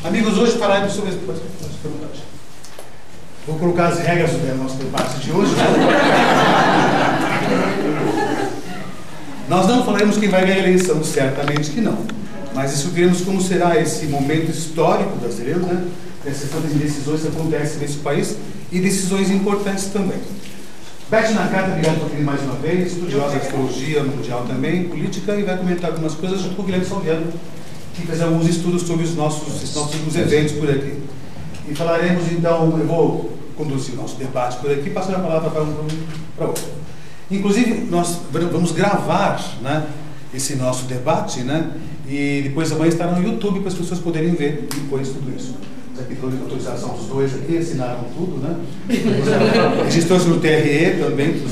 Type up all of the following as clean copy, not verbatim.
Amigos, hoje falaremos sobre... Vou colocar as regras do nosso debate de hoje. Nós não falaremos quem vai ganhar a eleição, certamente que não. Mas discutiremos como será esse momento histórico brasileiro, né? Essas decisões que acontecem nesse país e decisões importantes também. Beth Nakata, obrigado por vir mais uma vez, estudiosa de astrologia mundial também, política, e vai comentar algumas coisas junto com o Guilherme Salviano, que fez alguns estudos sobre os nossos eventos por aqui. E falaremos então, eu vou conduzir o nosso debate por aqui, passando a palavra para um para outro. Inclusive, nós vamos gravar, né, esse nosso debate, né, e depois amanhã estará no YouTube para as pessoas poderem ver depois tudo isso. Aqui toda a autorização dos dois aqui, assinaram tudo, né? Registrou-se no TRE também,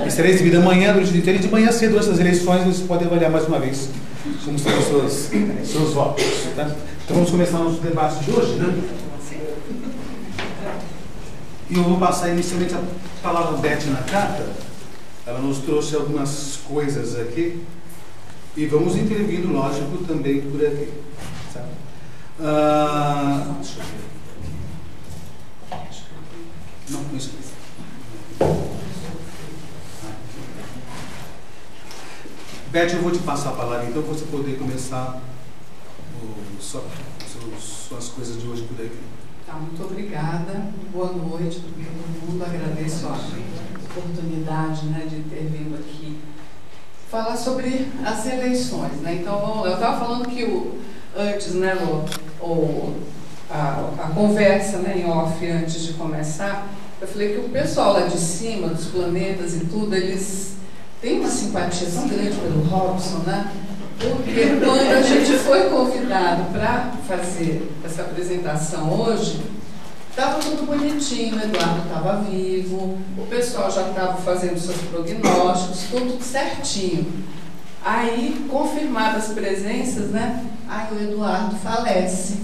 e será exibido amanhã, durante o dia inteiro, e de manhã cedo, antes das eleições, vocês podem avaliar mais uma vez como estão os seus votos. Tá? Então vamos começar o nosso debate de hoje, né? E eu vou passar inicialmente a palavra a Beth Nakata. Ela nos trouxe algumas coisas aqui, e vamos intervindo, lógico, também por aqui. Tá? Não, isso. Beth, eu vou te passar a palavra então para você poder começar suas coisas de hoje por aqui. Tá, muito obrigada, boa noite para todo mundo, agradeço a oportunidade, né, de ter vindo aqui falar sobre as eleições, né? Então, eu estava falando que antes, né, a conversa, né, em off, antes de começar, eu falei que o pessoal lá de cima, dos planetas e tudo, eles têm uma simpatia tão grande pelo Robson, né? Porque quando a gente foi convidado para fazer essa apresentação hoje, estava tudo bonitinho, o Eduardo estava vivo, o pessoal já estava fazendo seus prognósticos, tudo certinho. Aí, confirmadas as presenças, né? Aí o Eduardo falece.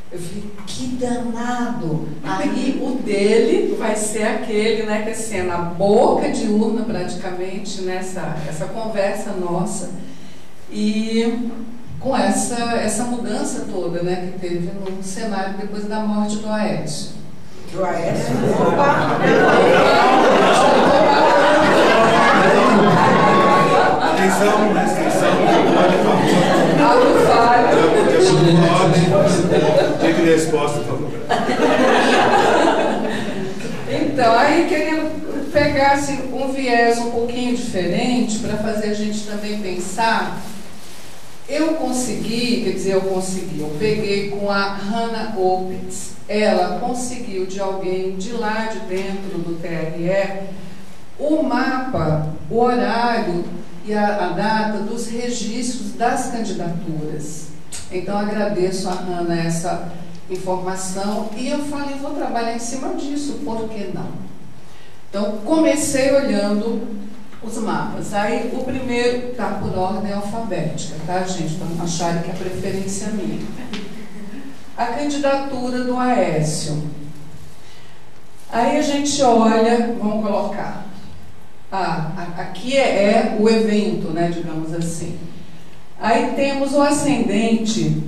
Eu falei, que danado! Aí o dele vai ser aquele, né, que assim, é na boca de urna praticamente, nessa conversa nossa. E com essa mudança toda, né, que teve no cenário depois da morte do Aécio. Do Aécio? Opa! Atenção, restrição. Algo falho. Dica de resposta, por favor. Então, aí querendo pegar assim, um viés um pouquinho diferente para fazer a gente também pensar. Eu peguei com a Hannah Opitz, ela conseguiu de alguém de lá de dentro do TRE o mapa, o horário e a data dos registros das candidaturas. Então agradeço a Hannah essa informação e eu falei, vou trabalhar em cima disso, por que não? Então comecei olhando os mapas. Aí o primeiro está por ordem alfabética, tá, gente? Para não acharem que é preferência minha. A candidatura do Aécio. Aí a gente olha, vamos colocar. Aqui é o evento, né, digamos assim. Aí temos o ascendente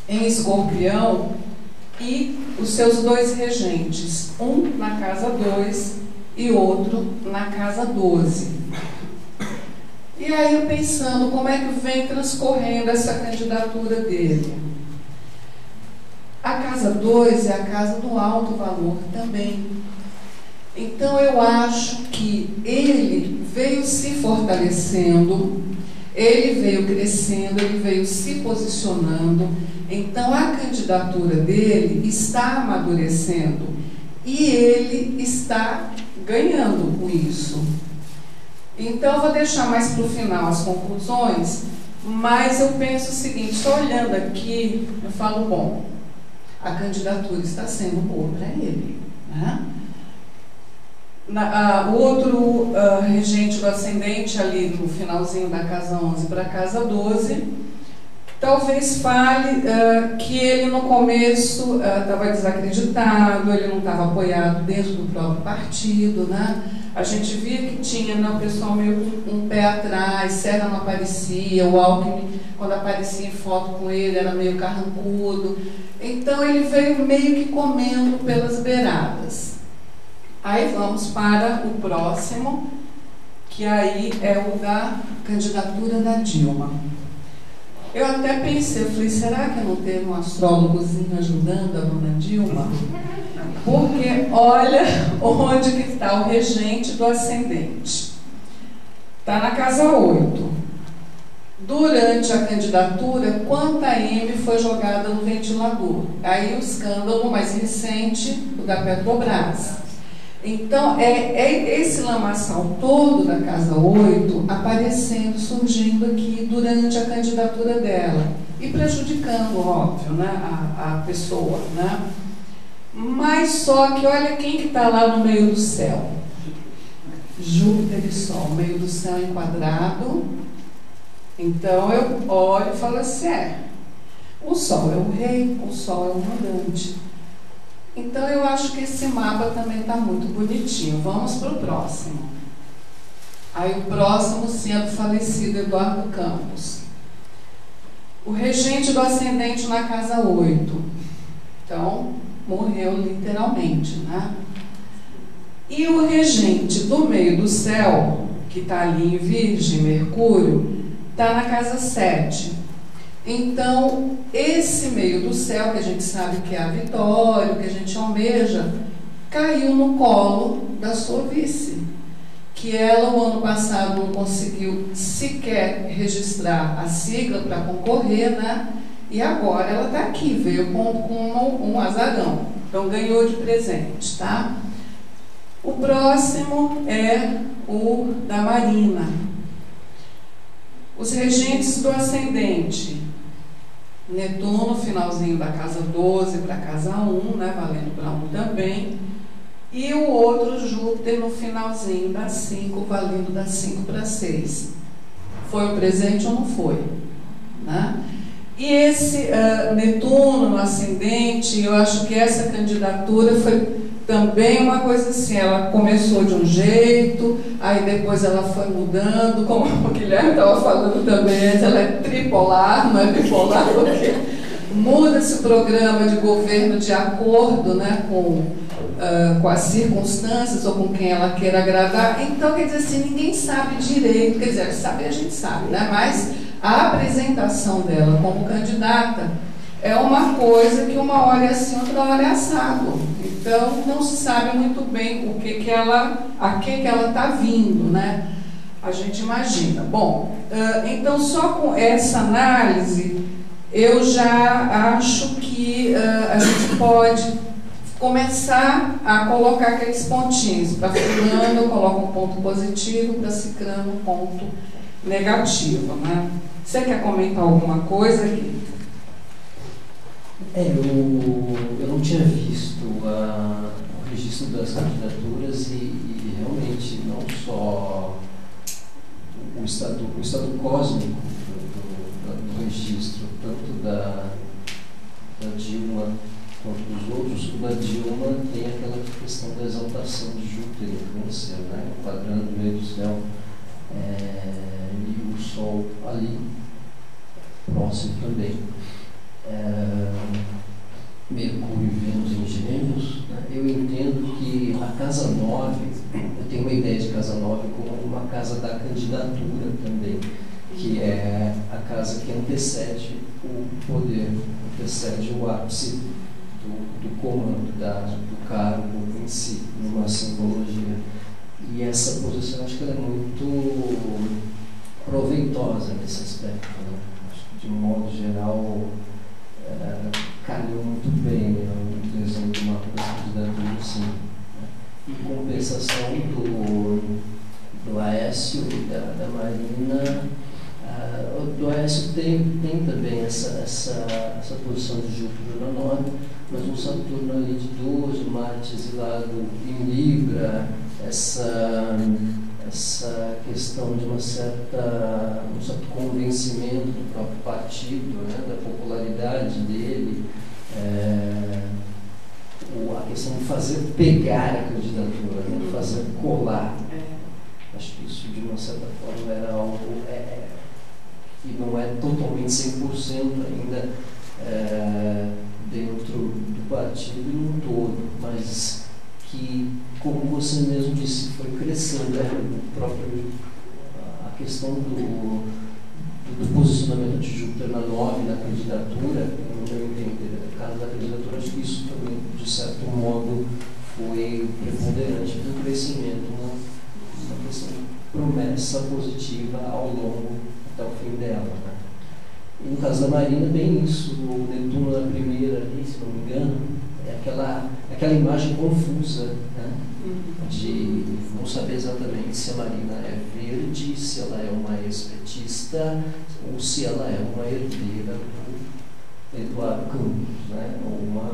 em Escorpião e os seus dois regentes, um na casa 2 e outro na casa 12. E aí eu pensando como é que vem transcorrendo essa candidatura dele. A casa 2 é a casa do alto valor também. Então eu acho que ele veio se fortalecendo, ele veio crescendo, ele veio se posicionando. Então a candidatura dele está amadurecendo e ele está ganhando com isso. Então eu vou deixar mais para o final as conclusões, mas eu penso o seguinte, estou olhando aqui, eu falo, bom, a candidatura está sendo boa para ele, né? O outro regente do ascendente ali no finalzinho da casa 11 para a casa 12, talvez fale que ele no começo estava desacreditado, ele não estava apoiado dentro do próprio partido, né? A gente via que tinha, né, o pessoal meio com um pé atrás, Serra não aparecia, o Alckmin, quando aparecia em foto com ele, era meio carrancudo. Então ele veio meio que comendo pelas beiradas. Aí vamos para o próximo, que aí é o da candidatura da Dilma. Eu até pensei, eu falei, será que não teve um astrólogozinho ajudando a dona Dilma? Porque olha onde que está o regente do ascendente. Está na casa 8. Durante a candidatura, quanta M foi jogada no ventilador? Aí o escândalo mais recente, o da Petrobras. Então, é esse lamaçal todo da Casa 8 aparecendo, surgindo aqui durante a candidatura dela e prejudicando, óbvio, né, a pessoa, né? Mas só que olha quem que está lá no meio do céu. Júpiter e Sol, meio do céu enquadrado. Então, eu olho e falo assim, o Sol é o rei, o Sol é o mandante. Então, eu acho que esse mapa também está muito bonitinho. Vamos para o próximo. Aí, o próximo sendo falecido Eduardo Campos. O regente do ascendente na casa 8. Então, morreu literalmente, né? E o regente do meio do céu, que está ali em Virgem, Mercúrio, está na casa 7. Então, esse meio do céu, que a gente sabe que é a vitória, que a gente almeja, caiu no colo da sua vice, que ela, o ano passado, não conseguiu sequer registrar a sigla para concorrer, né? E agora ela está aqui, veio com um azarão. Então, ganhou de presente, tá? O próximo é o da Marina. Os regentes do ascendente. Netuno, finalzinho da casa 12 para a casa 1, né, valendo para 1 também. E o outro Júpiter no finalzinho da 5, valendo da 5 para 6. Foi um presente ou não foi? Né? E esse Netuno no ascendente, eu acho que essa candidatura foi também uma coisa assim, ela começou de um jeito, aí depois ela foi mudando, como o Guilherme estava falando também antes, ela é tripolar, não é bipolar, porque muda-se o programa de governo de acordo, né, com as circunstâncias ou com quem ela queira agradar. Então, quer dizer assim, ninguém sabe direito, quer dizer, sabe a gente sabe, né, mas a apresentação dela como candidata é uma coisa que uma hora é assim, outra hora é assado. Então, não se sabe muito bem a que ela está vindo, né? A gente imagina. Bom, então, só com essa análise, eu já acho que a gente pode começar a colocar aqueles pontinhos. Para fulano, eu coloco um ponto positivo, para ciclano, um ponto negativo, né? Você quer comentar alguma coisa aqui? Eu não tinha visto o registro das candidaturas e realmente não só o estado cósmico do registro, tanto da Dilma quanto dos outros. O da Dilma tem aquela questão da exaltação de Júpiter em Câncer, né, quadrando no meio do céu, e o Sol ali próximo também. Mercúrio e Vênus em Gêmeos, né? Eu entendo que a casa 9, eu tenho uma ideia de casa 9 como uma casa da candidatura também, que é a casa que antecede o poder, antecede o ápice do comando, do cargo em si, numa simbologia. E essa posição, acho que ela é muito proveitosa nesse aspecto, né? Acho que, de um modo geral, calhou muito bem, o desenho de uma candidatura assim, né? Em compensação do Aécio e da Marina, do Aécio tem também essa posição de Júpiter na 9, mas um Saturno ali de 12, Marte exilado em Libra, essa essa questão de um certo convencimento do próprio partido, né, da popularidade dele, a questão de fazer pegar a candidatura, né, fazer colar. Acho que isso, de uma certa forma, era algo que não é totalmente 100% ainda dentro do partido e no todo, mas que, como você mesmo disse, foi crescendo, a questão do posicionamento de Júpiter na 9, na candidatura, no meu entender, no caso da candidatura, acho que isso também, de certo modo, foi preponderante do crescimento, uma questão de promessa positiva ao longo, até o fim dela. Né? E no caso da Marina, bem isso, o Netuno na primeira ali, se não me engano, é aquela imagem confusa, né? De não saber exatamente se a Marina é verde, se ela é uma ex-petista ou se ela é uma herdeira do Eduardo Campos, né? Ou uma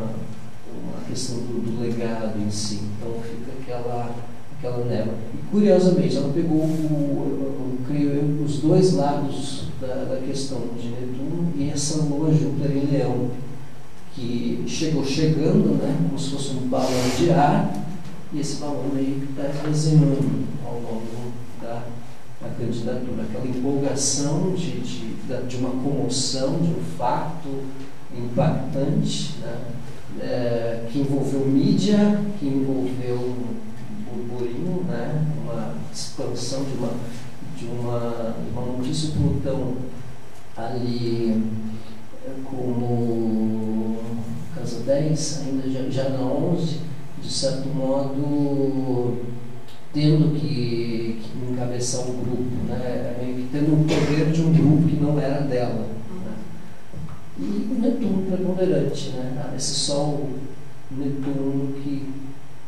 questão do legado em si. Então fica aquela névoa. E curiosamente, ela pegou os dois lados da questão de Netuno e essa lua Júpiter em Leão, que chegando, né, como se fosse um balão de ar, e esse balão meio que está desenhando ao longo da candidatura, aquela empolgação de uma comoção, de um fato impactante, né, que envolveu mídia, que envolveu um burburinho, né, uma expansão de uma notícia Plutão ali como casa 10, ainda já na 11, de certo modo tendo que encabeçar um grupo, né? Meio que tendo o poder de um grupo que não era dela. Né? E o Netuno preponderante, né? Esse Sol Netuno que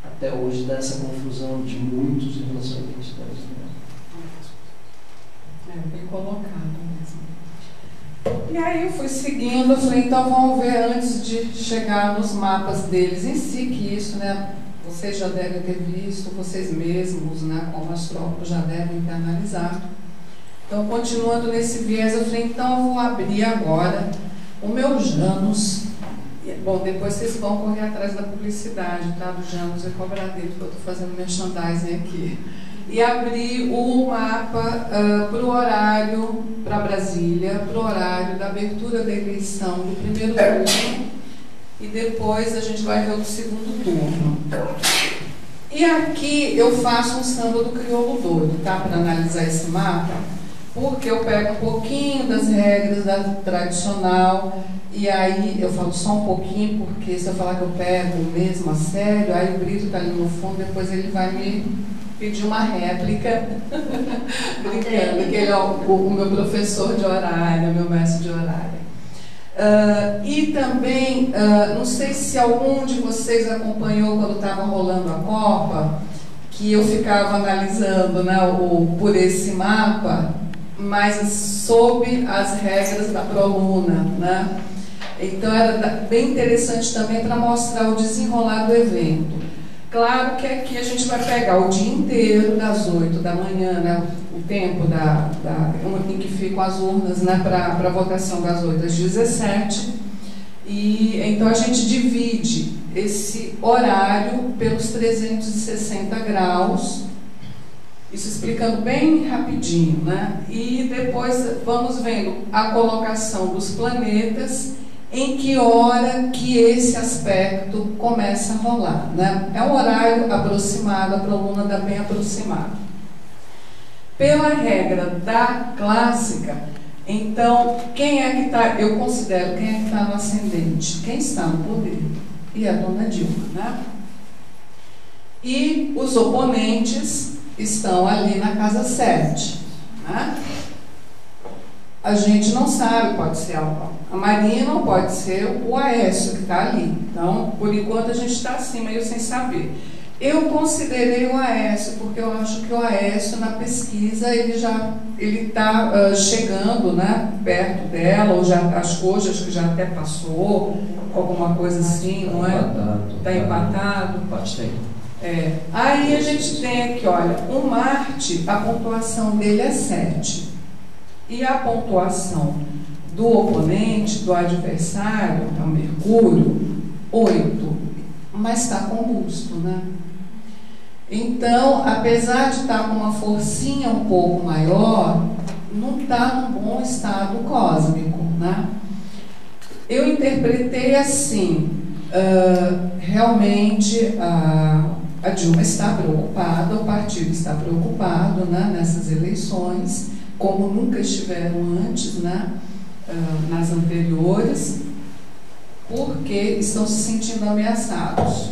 até hoje dá essa confusão de muitos em relação a identidades. Bem colocado mesmo. E aí eu fui seguindo, eu falei, então vamos ver antes de chegar nos mapas deles em si, que isso, né, vocês já devem ter visto, vocês mesmos, né, como astrólogos já devem ter analisado. Então, continuando nesse viés, eu falei, então eu vou abrir agora o meu Janus. Bom, depois vocês vão correr atrás da publicidade, tá, do Janus e Cobradeiro, que eu estou fazendo merchandising aqui. E abrir o mapa para o horário, para Brasília, para o horário da abertura da eleição do primeiro turno, e depois a gente vai ver o segundo turno. E aqui eu faço um samba do crioulo doido, tá, para analisar esse mapa, porque eu pego um pouquinho das regras da tradicional, e aí eu falo só um pouquinho, porque se eu falar que eu pego mesmo a sério, aí o Brito está ali no fundo, depois ele vai me pedir uma réplica, brincando, que ele é o meu professor de horário, meu mestre de horário. E também, não sei se algum de vocês acompanhou quando estava rolando a Copa, que eu ficava analisando, né, por esse mapa, mas sob as regras da Proluna, né? Então era bem interessante também para mostrar o desenrolar do evento. Claro que aqui a gente vai pegar o dia inteiro, das 8 da manhã, né, o tempo em que ficam as urnas, né, para votação, das 8 às 17. E então a gente divide esse horário pelos 360 graus, isso explicando bem rapidinho, né? E depois vamos vendo a colocação dos planetas, em que hora que esse aspecto começa a rolar, né? É um horário aproximado, a Proluna dá bem aproximado. Pela regra da clássica, então, quem é que está, eu considero, quem é que está no ascendente? Quem está no poder? E a dona Dilma, né? E os oponentes estão ali na casa 7, né? A gente não sabe, pode ser a Marina ou pode ser o Aécio que está ali. Então, por enquanto, a gente está assim, meio sem saber. Eu considerei o Aécio, porque eu acho que o Aécio, na pesquisa, ele está chegando, né, perto dela, ou já, acho que já até passou, alguma coisa assim, não é? Está empatado. Aí a gente tem aqui, olha, o Marte, a pontuação dele é 7. E a pontuação do oponente, do adversário, é o Mercúrio, 8. Mas está combusto, né? Então, apesar de estar com uma forcinha um pouco maior, não está num bom estado cósmico, né? Eu interpretei assim, realmente a Dilma está preocupada, o partido está preocupado, né, nessas eleições, como nunca estiveram antes, né, nas anteriores, porque estão se sentindo ameaçados.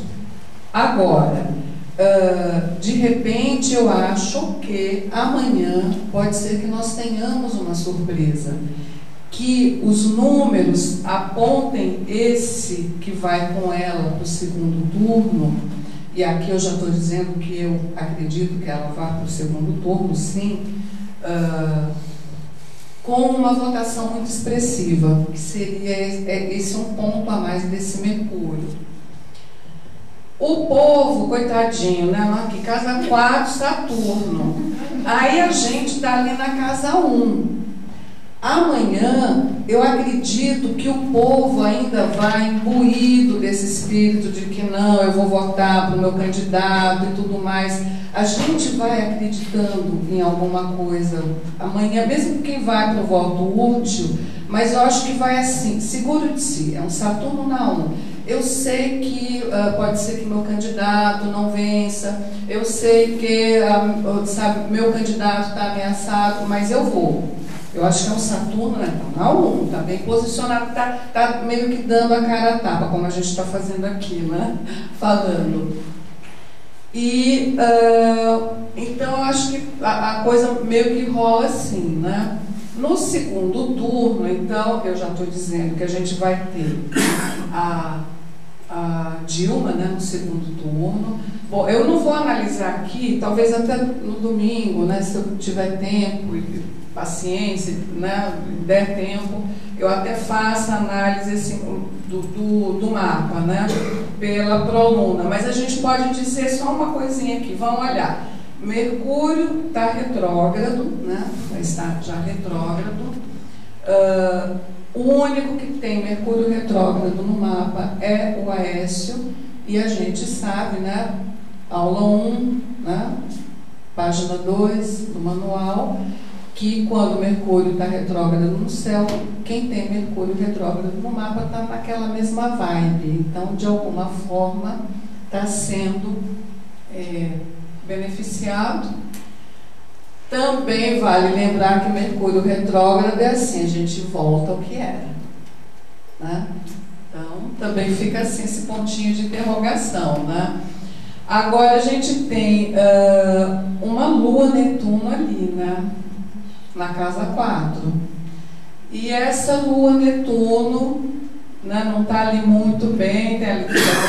Agora, de repente, eu acho que amanhã pode ser que nós tenhamos uma surpresa, que os números apontem esse que vai com ela para o segundo turno, e aqui eu já estou dizendo que eu acredito que ela vá para o segundo turno, sim, com uma votação muito expressiva, que seria esse um ponto a mais desse Mercúrio. O povo, coitadinho, né? Que casa 4, Saturno. Aí a gente está ali na casa 1. Amanhã, eu acredito que o povo ainda vai imbuído desse espírito de que não, eu vou votar para o meu candidato e tudo mais. A gente vai acreditando em alguma coisa amanhã, mesmo quem vai para o voto útil, mas eu acho que vai assim, seguro de si, é um Saturno na 1. Eu sei que pode ser que meu candidato não vença, eu sei que sabe, meu candidato está ameaçado, mas eu vou. Eu acho que é um Saturno, né? Na 1, está bem posicionado, está meio que dando a cara a tapa, como a gente está fazendo aqui, né? Falando. E então eu acho que a coisa meio que rola assim, né? No segundo turno, então, eu já estou dizendo que a gente vai ter a Dilma, né, no segundo turno. Bom, eu não vou analisar aqui, talvez até no domingo, né, se eu tiver tempo e paciência, né, der tempo, eu até faço a análise assim, do mapa, né, pela Proluna. Mas a gente pode dizer só uma coisinha aqui, vamos olhar. Mercúrio está retrógrado, né, vai estar já retrógrado. O único que tem Mercúrio retrógrado no mapa é o Aécio, e a gente sabe, né, aula 1, né, página 2 do manual, que quando Mercúrio está retrógrado no céu, quem tem Mercúrio retrógrado no mapa está naquela mesma vibe. Então, de alguma forma, está sendo beneficiado. Também vale lembrar que Mercúrio retrógrado é assim, a gente volta ao que era, né? Então, também fica assim esse pontinho de interrogação, né? Agora a gente tem uma Lua Netuno ali, né? Na casa 4. E essa Lua Netuno, né, não está ali muito bem, tem ali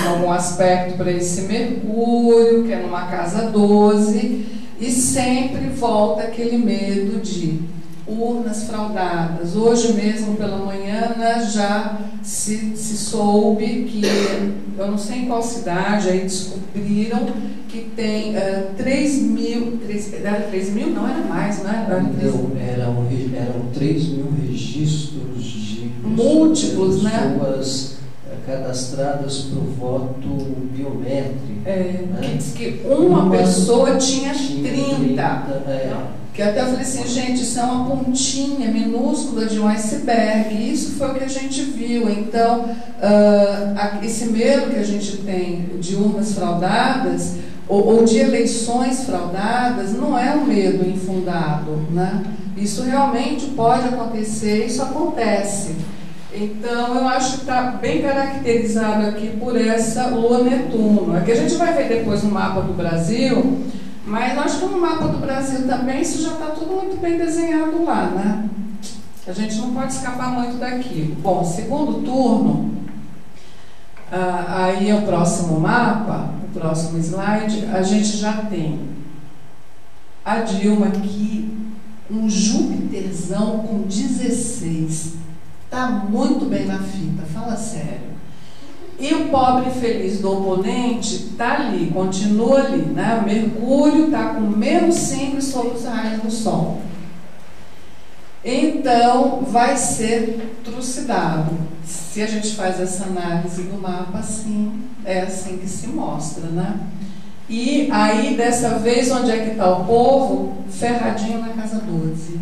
algum aspecto para esse Mercúrio, que é numa casa 12, e sempre volta aquele medo de urnas fraudadas. Hoje mesmo pela manhã, né, já se soube que, eu não sei em qual cidade, aí descobriram que tem 3 mil, era 3 mil? Não, era mais, né? Eram 3 mil registros de múltiplos, pessoas, né, cadastradas para o voto biométrico. Né? Que diz que uma pessoa tinha 30. Que até eu falei assim, gente, isso é uma pontinha minúscula de um iceberg. E isso foi o que a gente viu. Então, esse medo que a gente tem de urnas fraudadas ou de eleições fraudadas não é um medo infundado, né? Isso realmente pode acontecer, isso acontece. Então, eu acho que está bem caracterizado aqui por essa Lua Netuno. Aqui a gente vai ver depois no mapa do Brasil, mas eu acho que no mapa do Brasil também isso já está tudo muito bem desenhado lá, né? A gente não pode escapar muito daquilo. Bom, segundo turno, aí é o próximo mapa, o próximo slide, a gente já tem a Dilma aqui, um Júpiterzão com 16. Está muito bem na fita, fala sério. E o pobre infeliz do oponente está ali, continua ali, né? Mercúrio está com -5 sobre os raios do Sol. Então, vai ser trucidado. Se a gente faz essa análise do mapa, assim, é assim que se mostra, né? E aí, dessa vez, onde é que está o povo? Ferradinho na casa 12.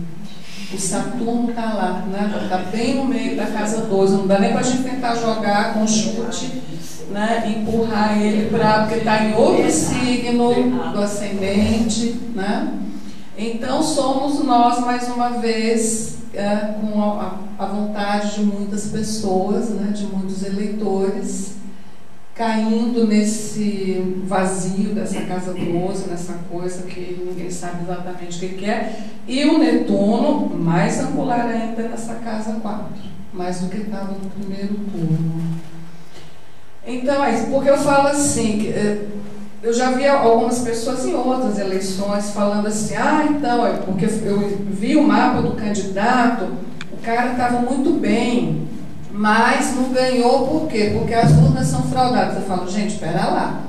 O Saturno está lá, né? Está bem no meio da casa 12. Não dá nem para a gente tentar jogar com chute, né? Empurrar ele para... porque está em outro signo do ascendente, né? Então, somos nós, mais uma vez, com a vontade de muitas pessoas, né? De muitos eleitores, caindo nesse vazio dessa casa 12, nessa coisa que ninguém sabe exatamente o que é, e o Netuno, mais angular ainda nessa casa 4, mais do que estava no primeiro turno. Então, porque eu falo assim, que, eu já vi algumas pessoas em outras eleições falando assim, então, porque eu vi o mapa do candidato, o cara estava muito bem, mas não ganhou por quê? Porque as urnas são fraudadas. Eu falo, gente, espera lá.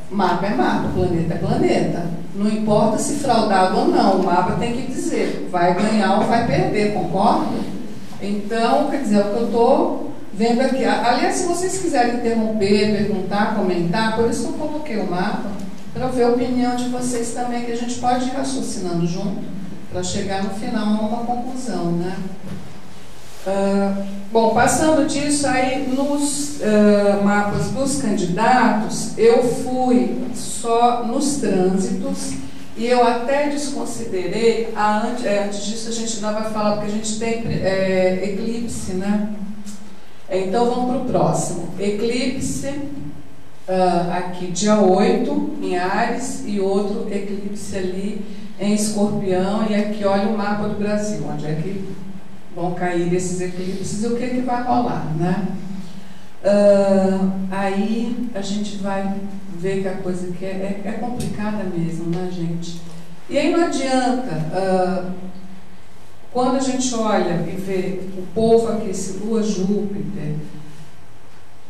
Mapa é mapa, planeta é planeta. Não importa se fraudado ou não, o mapa tem que dizer, vai ganhar ou vai perder, concorda? Então, quer dizer, é o que eu estou vendo aqui. Aliás, se vocês quiserem interromper, perguntar, comentar, por isso eu coloquei o mapa, para ver a opinião de vocês também, que a gente pode ir raciocinando junto, para chegar no final a uma conclusão, né? Bom, passando disso, aí nos mapas dos candidatos, eu fui só nos trânsitos e eu até desconsiderei, antes disso a gente ainda vai falar, porque a gente tem eclipse, né? Então vamos para o próximo. Eclipse, aqui dia 8 em Áries e outro eclipse ali em Escorpião, e aqui olha o mapa do Brasil, onde é que vão cair esses eclipses e o que vai rolar, né? Aí a gente vai ver que a coisa que é complicada mesmo, né, gente? E aí não adianta, quando a gente olha e vê o povo aqui, esse Lua Júpiter,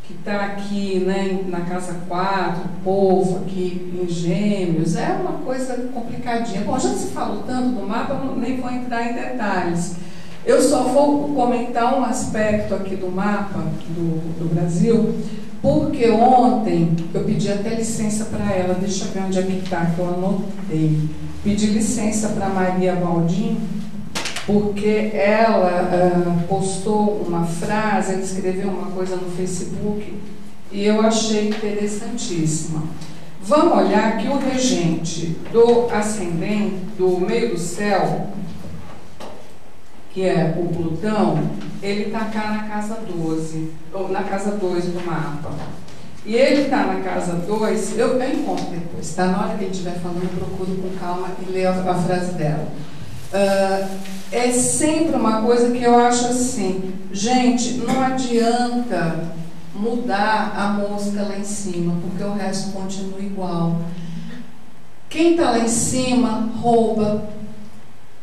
que está aqui, né, na casa 4, o povo aqui em Gêmeos, é uma coisa complicadinha. Bom, já se falou tanto do mapa, eu nem vou entrar em detalhes. Eu só vou comentar um aspecto aqui do mapa do Brasil, porque ontem eu pedi até licença para ela, deixa eu ver onde é que está, que eu anotei. Pedi licença para Maria Baldin, porque ela postou uma frase, ela escreveu uma coisa no Facebook, e eu achei interessantíssima. Vamos olhar que o regente do ascendente, do meio do céu, que é o Plutão, ele está cá na casa 12, ou na casa 2 do mapa. E ele está na casa 2, eu encontro depois, tá? Na hora que ele estiver falando, eu procuro com calma e leio a frase dela. É sempre uma coisa que eu acho assim, gente, não adianta mudar a mosca lá em cima, porque o resto continua igual. Quem está lá em cima rouba,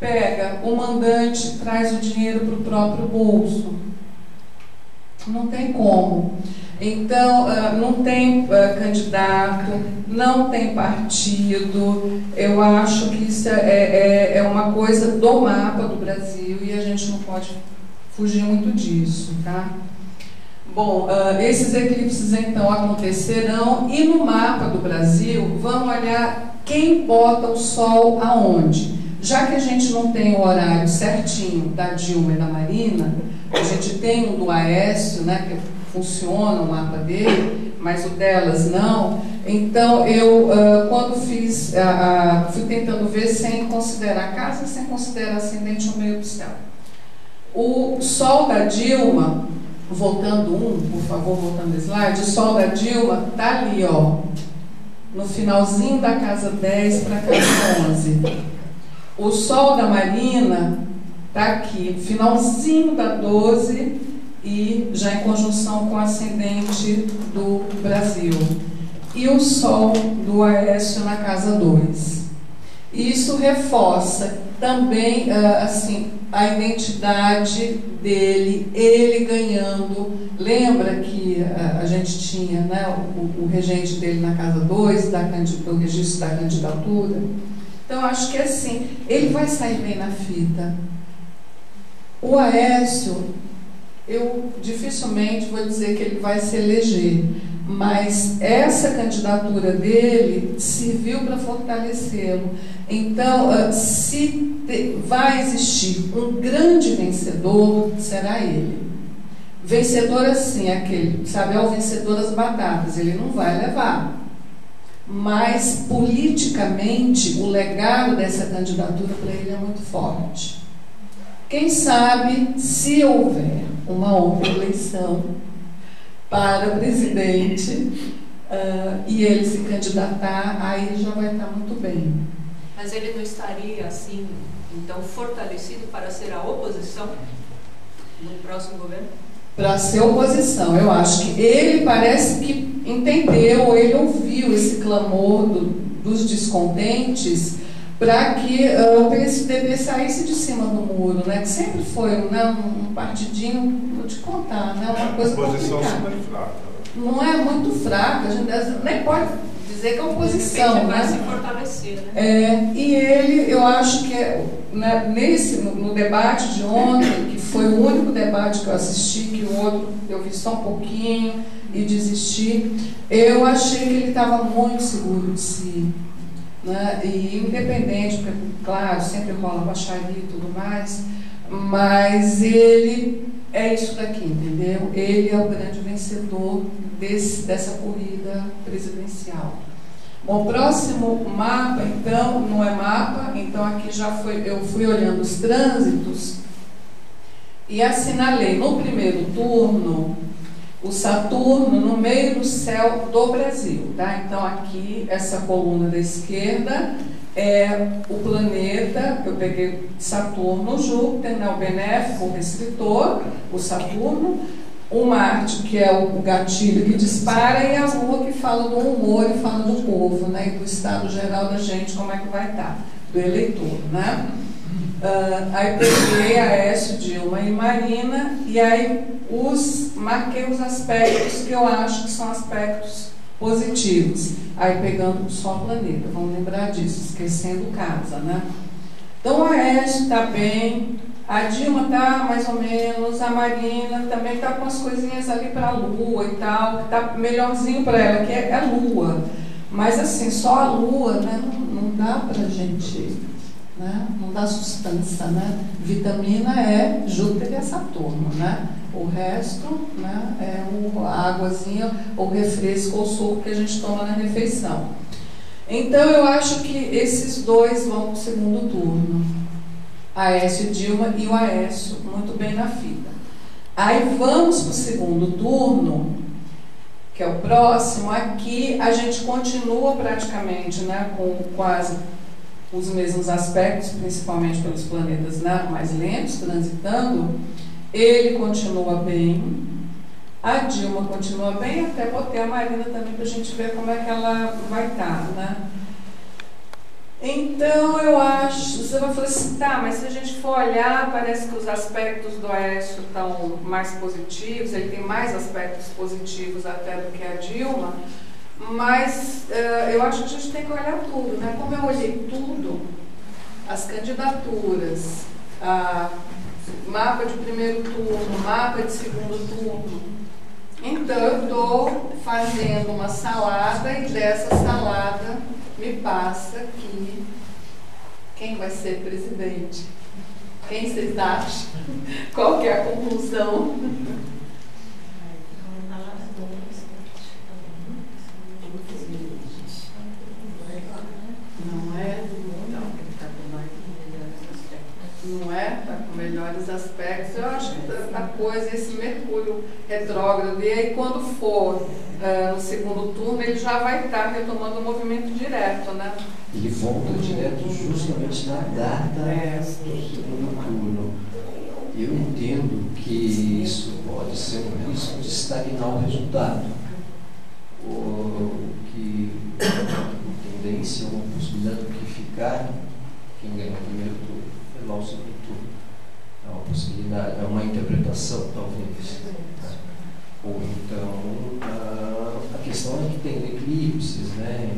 pega, o mandante traz o dinheiro para o próprio bolso. Não tem como. Então, não tem candidato, não tem partido. Eu acho que isso é uma coisa do mapa do Brasil e a gente não pode fugir muito disso, tá? Bom, esses eclipses então acontecerão e no mapa do Brasil, vamos olhar quem bota o Sol aonde. Já que a gente não tem o horário certinho da Dilma e da Marina, a gente tem um do Aécio, né, que funciona o mapa dele, mas o delas não. Então, eu, quando fiz, fui tentando ver sem considerar casa, sem considerar ascendente no meio do céu. O Sol da Dilma, voltando por favor, voltando o slide, o Sol da Dilma está ali, ó, no finalzinho da casa 10 para a casa 11. O Sol da Marina está aqui, finalzinho da 12 e já em conjunção com o ascendente do Brasil. E o Sol do Aécio na casa 2. Isso reforça também, assim, a identidade dele, ele ganhando. Lembra que a gente tinha, né, o regente dele na casa 2, do registro da candidatura? Então, acho que assim, ele vai sair bem na fita. O Aécio, eu dificilmente vou dizer que ele vai se eleger, mas essa candidatura dele serviu para fortalecê-lo. Então, se vai existir um grande vencedor, será ele. Vencedor assim, aquele, sabe, é o vencedor das batatas, ele não vai levar. Mas, politicamente, o legado dessa candidatura para ele é muito forte. Quem sabe, se houver uma outra eleição para presidente e ele se candidatar, aí ele já vai estar muito bem. Mas ele não estaria, assim, então, fortalecido para ser a oposição no próximo governo? Para ser oposição, eu acho que ele parece que entendeu, ele ouviu esse clamor dos descontentes para que o PSDB saísse de cima do muro, né? Que sempre foi, né, um partidinho, vou te contar, né, uma coisa complicada. A oposição super fraca. Não é muito fraca, a gente nem pode dizer que é oposição, vai né? se fortalecer, né? E ele, eu acho que né, no debate de ontem, que foi o único debate que eu assisti, que o outro eu vi só um pouquinho e desisti, eu achei que ele estava muito seguro de si. Né? E independente, porque, claro, sempre rola baixaria e tudo mais, mas ele é isso daqui, entendeu? Ele é o grande vencedor dessa corrida presidencial. Bom, próximo mapa, então, não é mapa, então aqui já foi, eu fui olhando os trânsitos e assinalei no primeiro turno o Saturno no meio do céu do Brasil, tá? Então aqui, essa coluna da esquerda é o planeta, eu peguei Saturno, Júpiter, né, o benéfico, o restritor, o Saturno, o Marte, que é o gatilho que dispara, e a Lua, que fala do humor e fala do povo, né, e do estado geral da gente, como é que vai estar, do eleitor, né? Aí peguei Aécio, Dilma e Marina, e aí marquei os aspectos que eu acho que são aspectos positivos. Aí pegando só o planeta, vamos lembrar disso, esquecendo casa, né? Então o Aécio está bem, a Dilma está mais ou menos, a Marina também está com as coisinhas ali para a Lua e tal, que está melhorzinho para ela, que é a Lua. Mas assim, só a Lua, né, não dá para a gente... Né? Não dá sustância, né? Vitamina é Júpiter e Saturno, né? O resto, né, é a águazinha, o refresco ou suco que a gente toma na refeição. Então eu acho que esses dois vão para o segundo turno, Aécio e Dilma, e o Aécio muito bem na fita. Aí vamos para o segundo turno, que é o próximo. Aqui a gente continua praticamente, né, com quase os mesmos aspectos, principalmente pelos planetas, né, mais lentos transitando. Ele continua bem, a Dilma continua bem, até botei a Marina também para a gente ver como é que ela vai estar, né? Então eu acho, você vai falar assim, tá, mas se a gente for olhar, parece que os aspectos do Aécio estão mais positivos, ele tem mais aspectos positivos até do que a Dilma. Mas eu acho que a gente tem que olhar tudo, né? Como eu olhei tudo, as candidaturas, mapa de primeiro turno, mapa de segundo turno, então eu estou fazendo uma salada e dessa salada me passa que quem vai ser presidente? Quem vocês acham? Qual que é a conclusão? Não é? Está com melhores aspectos. Eu acho que a coisa, esse Mercúrio retrógrado, e aí quando for no segundo turno, ele já vai estar retomando o movimento direto, né? Ele volta direto justamente na data do segundo turno. Eu entendo que isso pode ser um risco de estagnar o resultado. O que a tendência, uma possibilidade do que ficar, quem ganhou o primeiro turno, lá o segundo turno. É uma possibilidade, é uma interpretação, talvez. Ou então, a questão é que tem eclipses, né?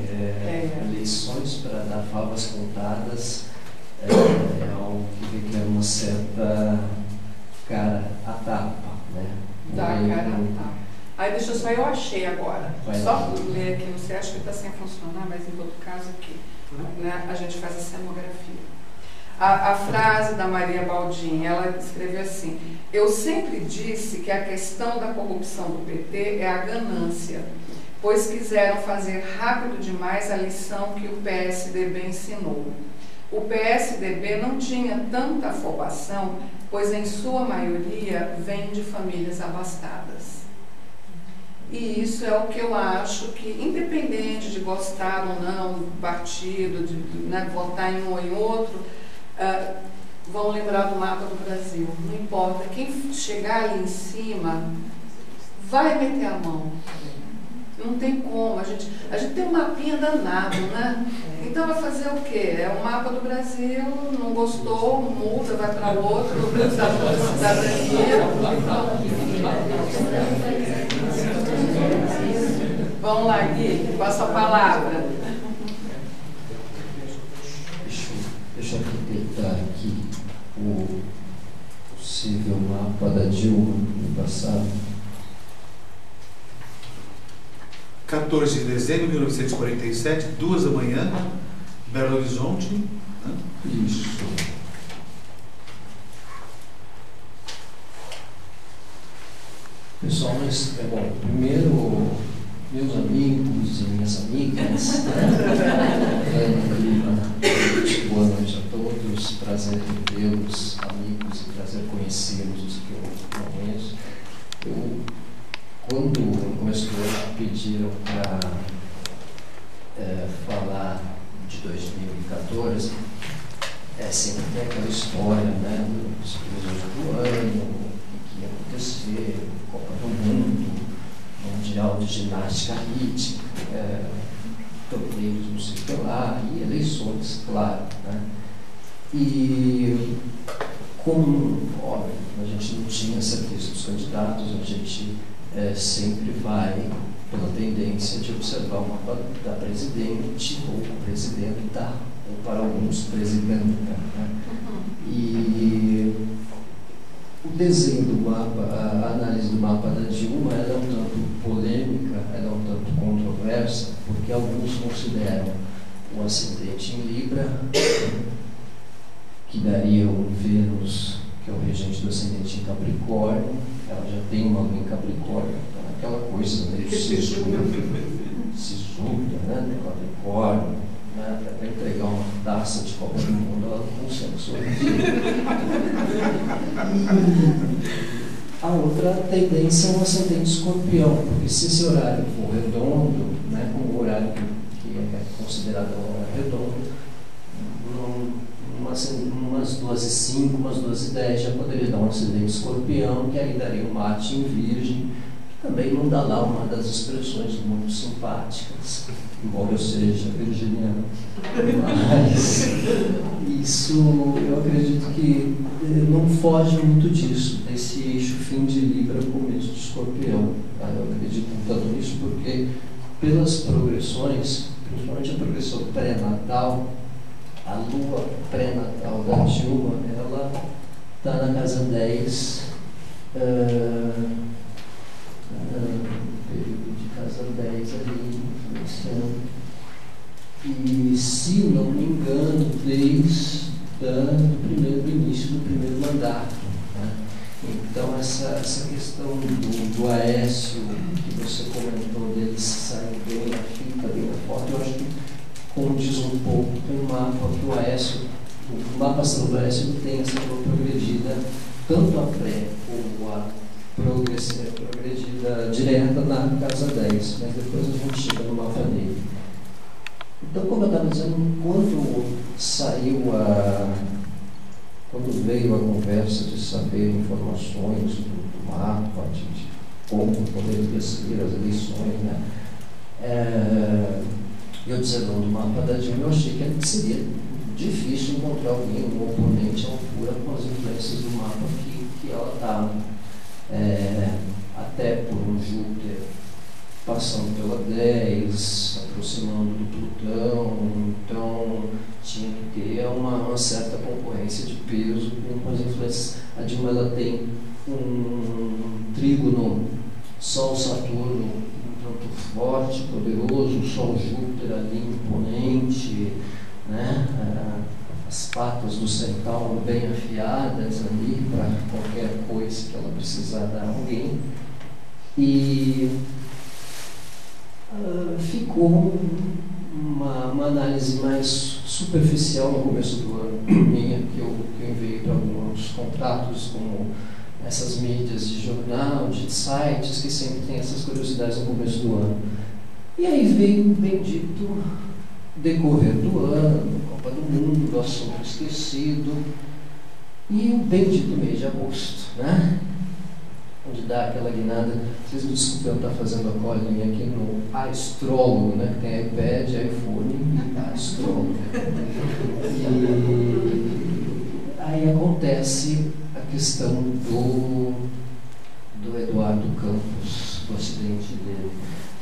Eleições para dar favas contadas é algo que requer uma certa cara a tapa, né? Dá cara a tapa. Aí deixa eu só, eu achei agora. Só ler aqui, não sei, acho que está sem funcionar, mas em todo caso aqui, né, a gente faz a cenografia. A frase da Maria Baldin, ela escreveu assim: eu sempre disse que a questão da corrupção do PT é a ganância, pois quiseram fazer rápido demais a lição que o PSDB ensinou. O PSDB não tinha tanta afobação, pois em sua maioria vem de famílias abastadas. E isso é o que eu acho que, independente de gostar ou não do partido, de né, votar em um ou em outro, vão lembrar do mapa do Brasil. Não importa, quem chegar ali em cima vai meter a mão. Não tem como, a gente tem um mapinha danado, né? Então vai fazer o quê? É o mapa do Brasil, não gostou, muda, vai para outro, cidadania. Vamos lá, Gui, passa a palavra. Deixa eu arquitetar aqui o possível mapa da Dilma no passado. 14 de dezembro de 1947, 2 da manhã, Belo Horizonte. Né? Isso. Pessoal, mas bom, primeiro, meus amigos e minhas amigas, boa noite a todos, prazer revê-los, amigos, e prazer conhecê-los, os que eu não conheço. Quando no começo do ano pediram para falar de 2014, sempre tem aquela história, né, dos previsões do ano, o que ia acontecer, Copa do Mundo, Mundial de Ginástica Rítmica, torneios, não sei o que lá, e eleições, claro, né? E como, óbvio, a gente não tinha certeza dos candidatos, a gente sempre vai pela tendência de observar o mapa da presidente ou o presidente ou para alguns presidente, né? E o desenho do mapa, a análise do mapa da Dilma, ela é um tanto polêmica, ela é um tanto controversa, porque alguns consideram o ascendente em Libra, que daria um Vênus, que é o regente do ascendente em Capricórnio. Ela já tem uma lua em Capricórnio, então aquela coisa meio sisuda, né, de Capricórnio, né, para entregar uma taça de Copa do Mundo, ela não consegue sorrir. A outra tendência é um ascendente Escorpião, porque se esse horário for redondo, né, como o horário que é considerado redondo, umas 12h05, umas 12h10 já poderia dar um ascendente Escorpião, que aí daria um Marte em Virgem, que também não dá lá uma das expressões muito simpáticas, embora eu seja virginiano. Mas isso, eu acredito que não foge muito disso, desse eixo fim de Libra, começo de Escorpião. Eu acredito tanto nisso porque, pelas progressões, principalmente a progressão pré-natal, a lua pré-natal da Dilma, ela está na casa 10, período de casa 10 ali, iniciando. E, se não me engano, desde o início do primeiro mandato, né? Então, essa questão do Aécio, que você comentou, dele sair bem na fita, bem na foto, eu acho que condiz um pouco com o mapa que o Aécio, o mapa astral do Aécio tem essa progredida, tanto a pré como a progredida direta na casa 10, mas depois a gente chega no mapa dele. Então, como eu estava dizendo, quando veio a conversa de saber informações do mapa, de como poderia ser as eleições, né? E observando o mapa da Dilma, eu achei que seria difícil encontrar alguém, um oponente à altura com as influências do mapa que ela estava. Até por um Júpiter passando pela 10, aproximando do Plutão, então tinha que ter uma certa concorrência de peso com as influências. A Dilma ela tem um trígono Sol-Saturno um tanto forte, poderoso, Sol-Júpiter ali imponente, né? As patas do centauro bem afiadas ali para qualquer coisa que ela precisar dar a alguém. E ficou uma análise mais superficial no começo do ano, minha, que eu enviei para alguns contatos, como essas mídias de jornal, de sites, que sempre tem essas curiosidades no começo do ano. E aí veio o bendito decorrer do ano, Copa do Mundo, do assunto esquecido, e o bendito mês de agosto, né? Onde dá aquela guinada. Vocês me desculpem eu estar fazendo a colinha aqui no Astrólogo, né? Que tem iPad, iPhone e Astrólogo. E aí acontece a questão do Eduardo Campos, do acidente dele.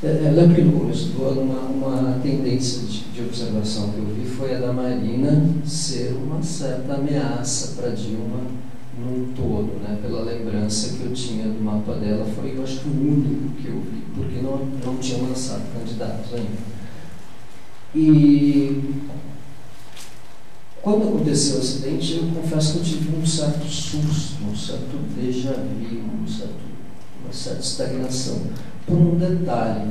Eu lembro que no começo do ano uma tendência de observação que eu vi foi a da Marina ser uma certa ameaça para Dilma num todo, né? Pela lembrança que eu tinha do mapa dela, foi, eu acho que o único que eu vi, porque não tinha lançado candidatos ainda. E quando aconteceu o acidente, eu confesso que eu tive um certo susto, um certo déjà vu, uma certa estagnação, por um detalhe.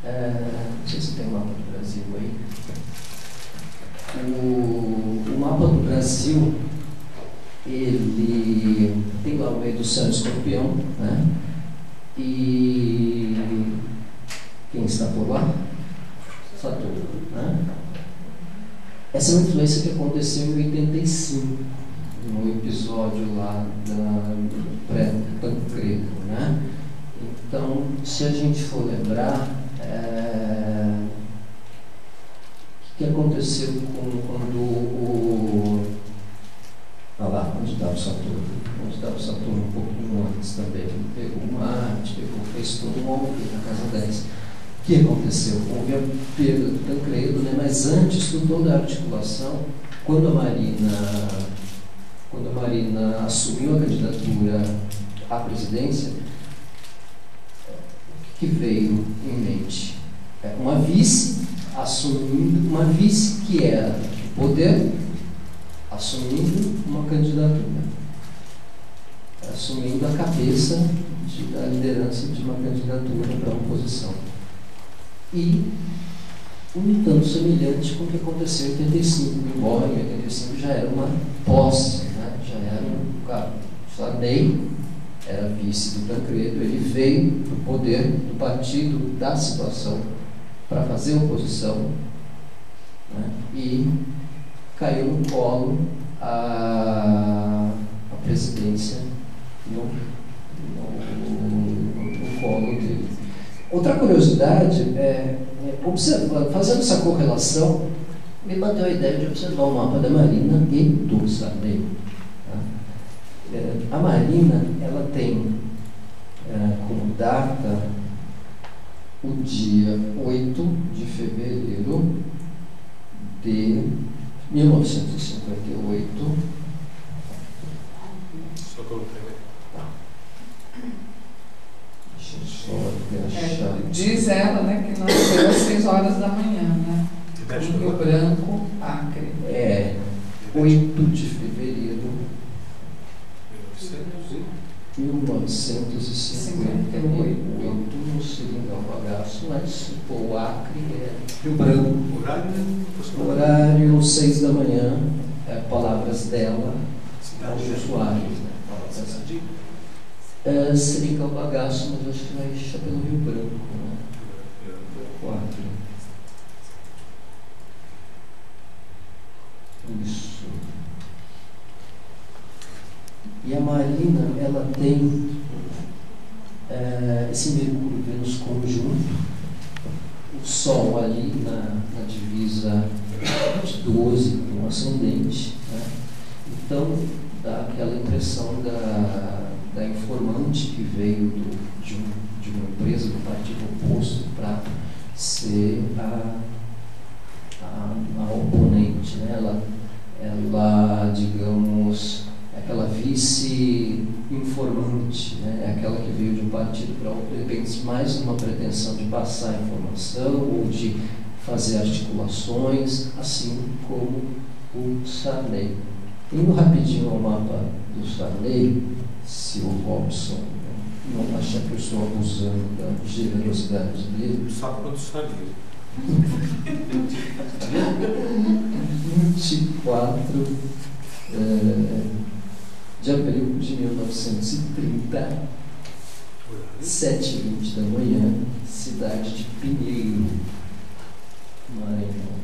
Não sei se tem mapa do Brasil aí. O mapa do Brasil, ele tem lá o meio do céu Escorpião, né? E quem está por lá? Saturno, né? Essa é uma influência que aconteceu em 85, no episódio lá da pré-Tancredo, né? Então, se a gente for lembrar, o que aconteceu quando olha lá, onde estava o Saturno? Onde estava o Saturno um pouquinho antes também. Pegou Marte, fez todo um alvo na casa 10. O que aconteceu? Houve a perda do Tancredo, né? Mas antes de toda a articulação, quando a Marina assumiu a candidatura à presidência, o que veio em mente? Uma vice assumindo, uma vice que era o poder, assumindo uma candidatura, assumindo a cabeça da liderança de uma candidatura para uma posição. E um tanto semelhante com o que aconteceu em 85, embora em 85 já era uma posse, né? Já era um cara. Sarney era vice do Tancredo, ele veio do poder, do partido, da situação, para fazer oposição, né? E caiu no colo a presidência, no colo dele. Outra curiosidade fazendo essa correlação, me bateu a ideia de observar o mapa da Marina e do Sarney. A Marina, ela tem como data o dia 8 de fevereiro de 1958. Só coloquei. Deixa eu só achar. Diz ela, né, que nasceu às 6 horas da manhã, né? Em Rio Branco, Acre. 8 de fevereiro de 1958, no Seringal Bagaço, mas o Acre é Rio Branco. Horário 6 da manhã, palavras dela aos usuários, né? Seringal Bagaço, mas eu acho que vai deixar pelo Rio Branco, né? 4. Isso. E a Marina, ela tem esse Mercúrio-Vênus conjunto, o Sol ali na divisa de 12 um ascendente, né? Então dá aquela impressão da informante que veio de uma empresa do partido oposto para ser a oponente, né? Ela, digamos, é aquela vice-informante, né? É aquela que veio de um partido para outro, de repente, mais uma pretensão de passar informação ou de fazer articulações, assim como o Sarney. Indo rapidinho ao mapa do Sarney, se o Robson não achar que eu estou abusando da generosidade dele. Só para o Sarney. 24 de abril de 1930, 7h20 da manhã, cidade de Pinheiro, Maranhão.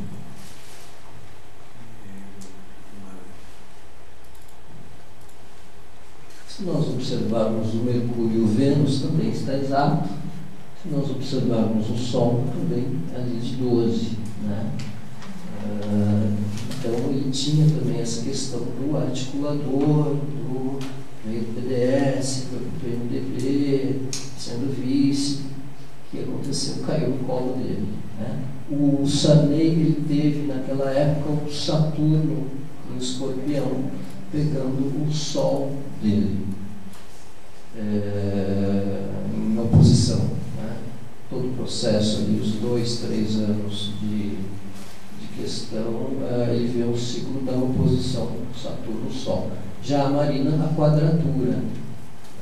Se nós observarmos o Mercúrio e o Vênus, também está exato. Se nós observarmos o Sol, também ali de 12, né? Então ele tinha também essa questão do articulador, do PDS, do PMDB, sendo vice, que aconteceu, caiu no colo dele, né? O Sarney, ele teve naquela época o Saturno em Escorpião, pegando o Sol dele em oposição, né? Todo o processo ali, os 2, 3 anos de questão, ele vê o ciclo da oposição Saturno-Sol. Já a Marina, a quadratura,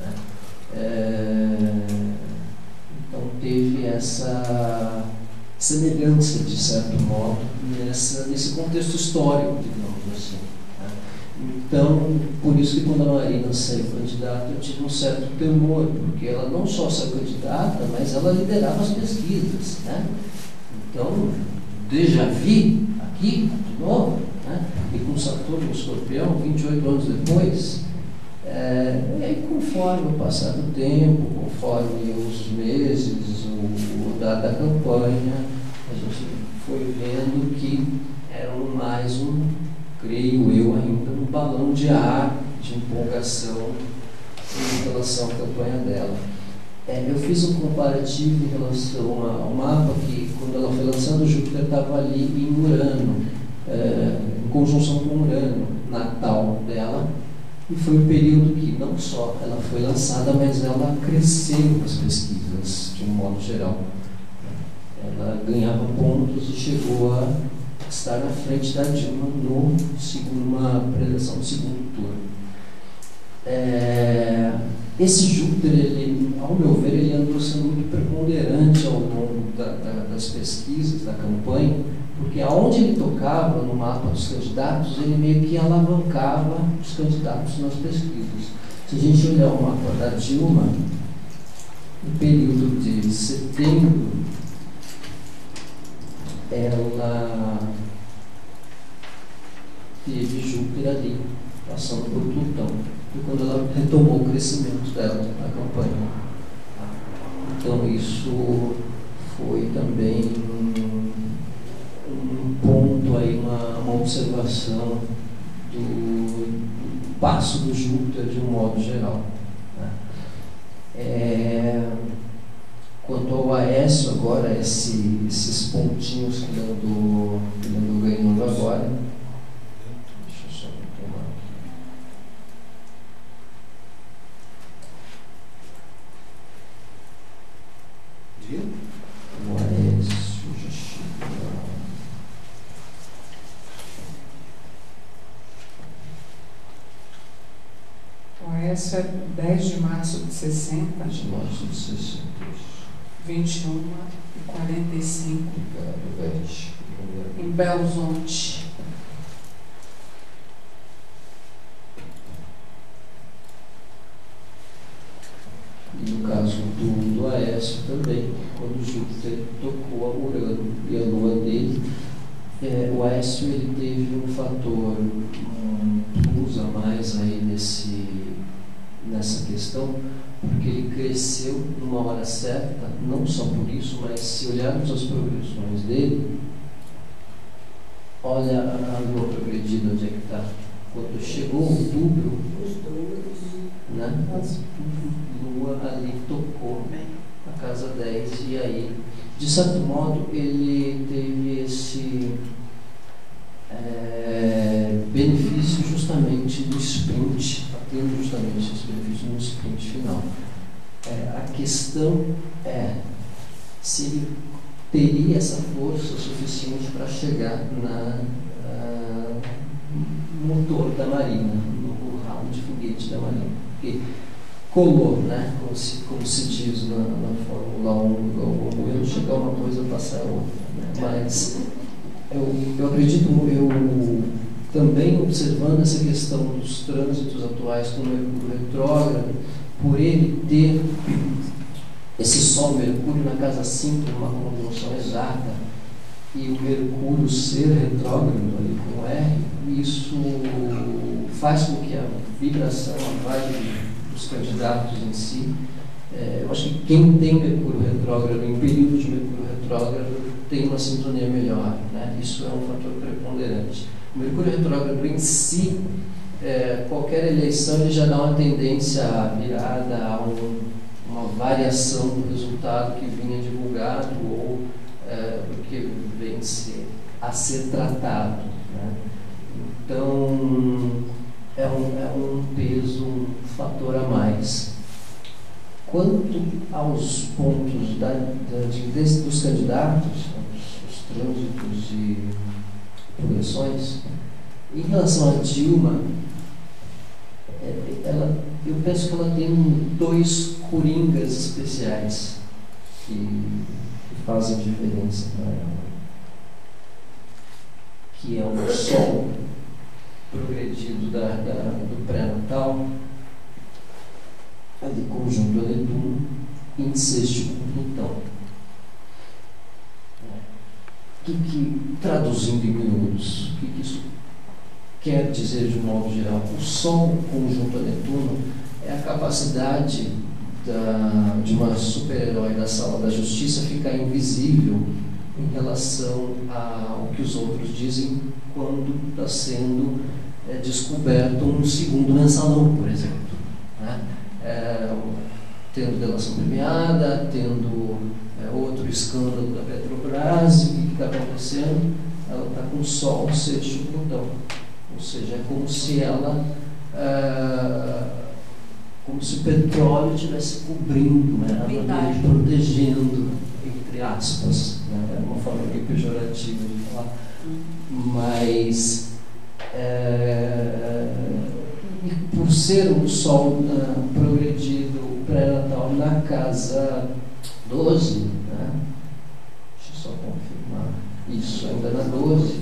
né? Então teve essa semelhança, de certo modo, nesse contexto histórico, digamos assim, né? Então, por isso que quando a Marina saiu candidata, eu tive um certo temor, porque ela não só saiu candidata, mas ela liderava as pesquisas, né? Então, déjà vu, aqui, de novo, né? E com Saturno e Escorpião, 28 anos depois, e aí, conforme o passar do tempo, conforme os meses da campanha, a gente foi vendo que era mais creio eu ainda, um balão de ar, de empolgação em relação à campanha dela. Eu fiz um comparativo em relação ao mapa que, quando ela foi lançando, Júpiter estava ali em Urano, em conjunção com Urano, natal dela, e foi um período que não só ela foi lançada, mas ela cresceu as pesquisas, de um modo geral. Ela ganhava pontos e chegou a estar na frente da Dilma numa preleção do segundo turno. Esse Júpiter, ele, ao meu ver, ele andou sendo muito preponderante ao longo das pesquisas, da campanha, porque aonde ele tocava no mapa dos candidatos, ele meio que alavancava os candidatos nas pesquisas. Se a gente olhar o mapa da Dilma, no período de setembro, ela teve Júpiter ali, passando por Plutão. E quando ela retomou o crescimento dela na campanha. Então isso foi também um ponto aí, uma observação do passo do Júpiter de um modo geral, né? Quanto ao Aécio agora, esses pontinhos que ele andou ganhando agora, deixa eu só retomar aqui. O Aécio já chegou. O Aécio é 10 de março de 60. 10 de março de 60. 21 e 45. Obrigado, Beth. Em Belo Horizonte. E no caso do Aécio também, quando Júpiter tocou a Urano e a Lua dele, o Aécio ele teve um fator, um plus a mais aí nessa questão, porque ele cresceu numa hora certa, não só por isso, mas se olharmos as progressões dele, olha a lua progredida, onde é que está. Quando chegou outubro, né, a lua ali tocou a casa 10, e aí, de certo modo, ele teve esse benefício justamente do sprint, tendo justamente esse benefício no sprint final. A questão é se ele teria essa força suficiente para chegar no motor da Marina, no ralo de foguete da Marina. Porque colou, né? Como se diz na Fórmula 1, o governo chegar uma coisa, passar a outra. Né? Mas eu acredito, também observando essa questão dos trânsitos atuais com o Mercúrio retrógrado, por ele ter esse Sol Mercúrio na casa 5, uma conjunção exata, e o Mercúrio ser retrógrado ali com R, isso faz com que a vibração, a vibe dos candidatos em si, eu acho que quem tem Mercúrio retrógrado, em período de Mercúrio retrógrado, tem uma sintonia melhor, né? Isso é um fator preponderante. O Mercúrio retrógrado em si, qualquer eleição ele já dá uma tendência virada a uma variação do resultado que vinha divulgado ou do que vem a ser tratado, né? Então é um peso, um fator a mais. Quanto aos pontos dos candidatos, os trânsitos e progressões, em relação a Dilma, eu penso que ela tem dois coringas especiais que fazem diferença para ela, que é o Sol progredido do pré-natal, ali conjunto a Netuno, em sexto com Plutão. Traduzindo em miúdos, o que isso quer dizer de um modo geral? O Sol conjunto a Netuno é a capacidade de uma super-herói da Sala da Justiça ficar invisível em relação ao que os outros dizem quando está sendo descoberto um segundo mensalão, por exemplo, né? Tendo delação premiada, tendo outro escândalo da Petrobras, o que está acontecendo? Ela está com o Sol sexto Plutão, ou seja, é como se ela, como se o petróleo estivesse cobrindo, né? Protegendo, entre aspas, né? É uma forma meio pejorativa de falar, mas por ser um Sol progredido pré-natal na casa 12, né? Deixa eu só confirmar isso, ainda na 12,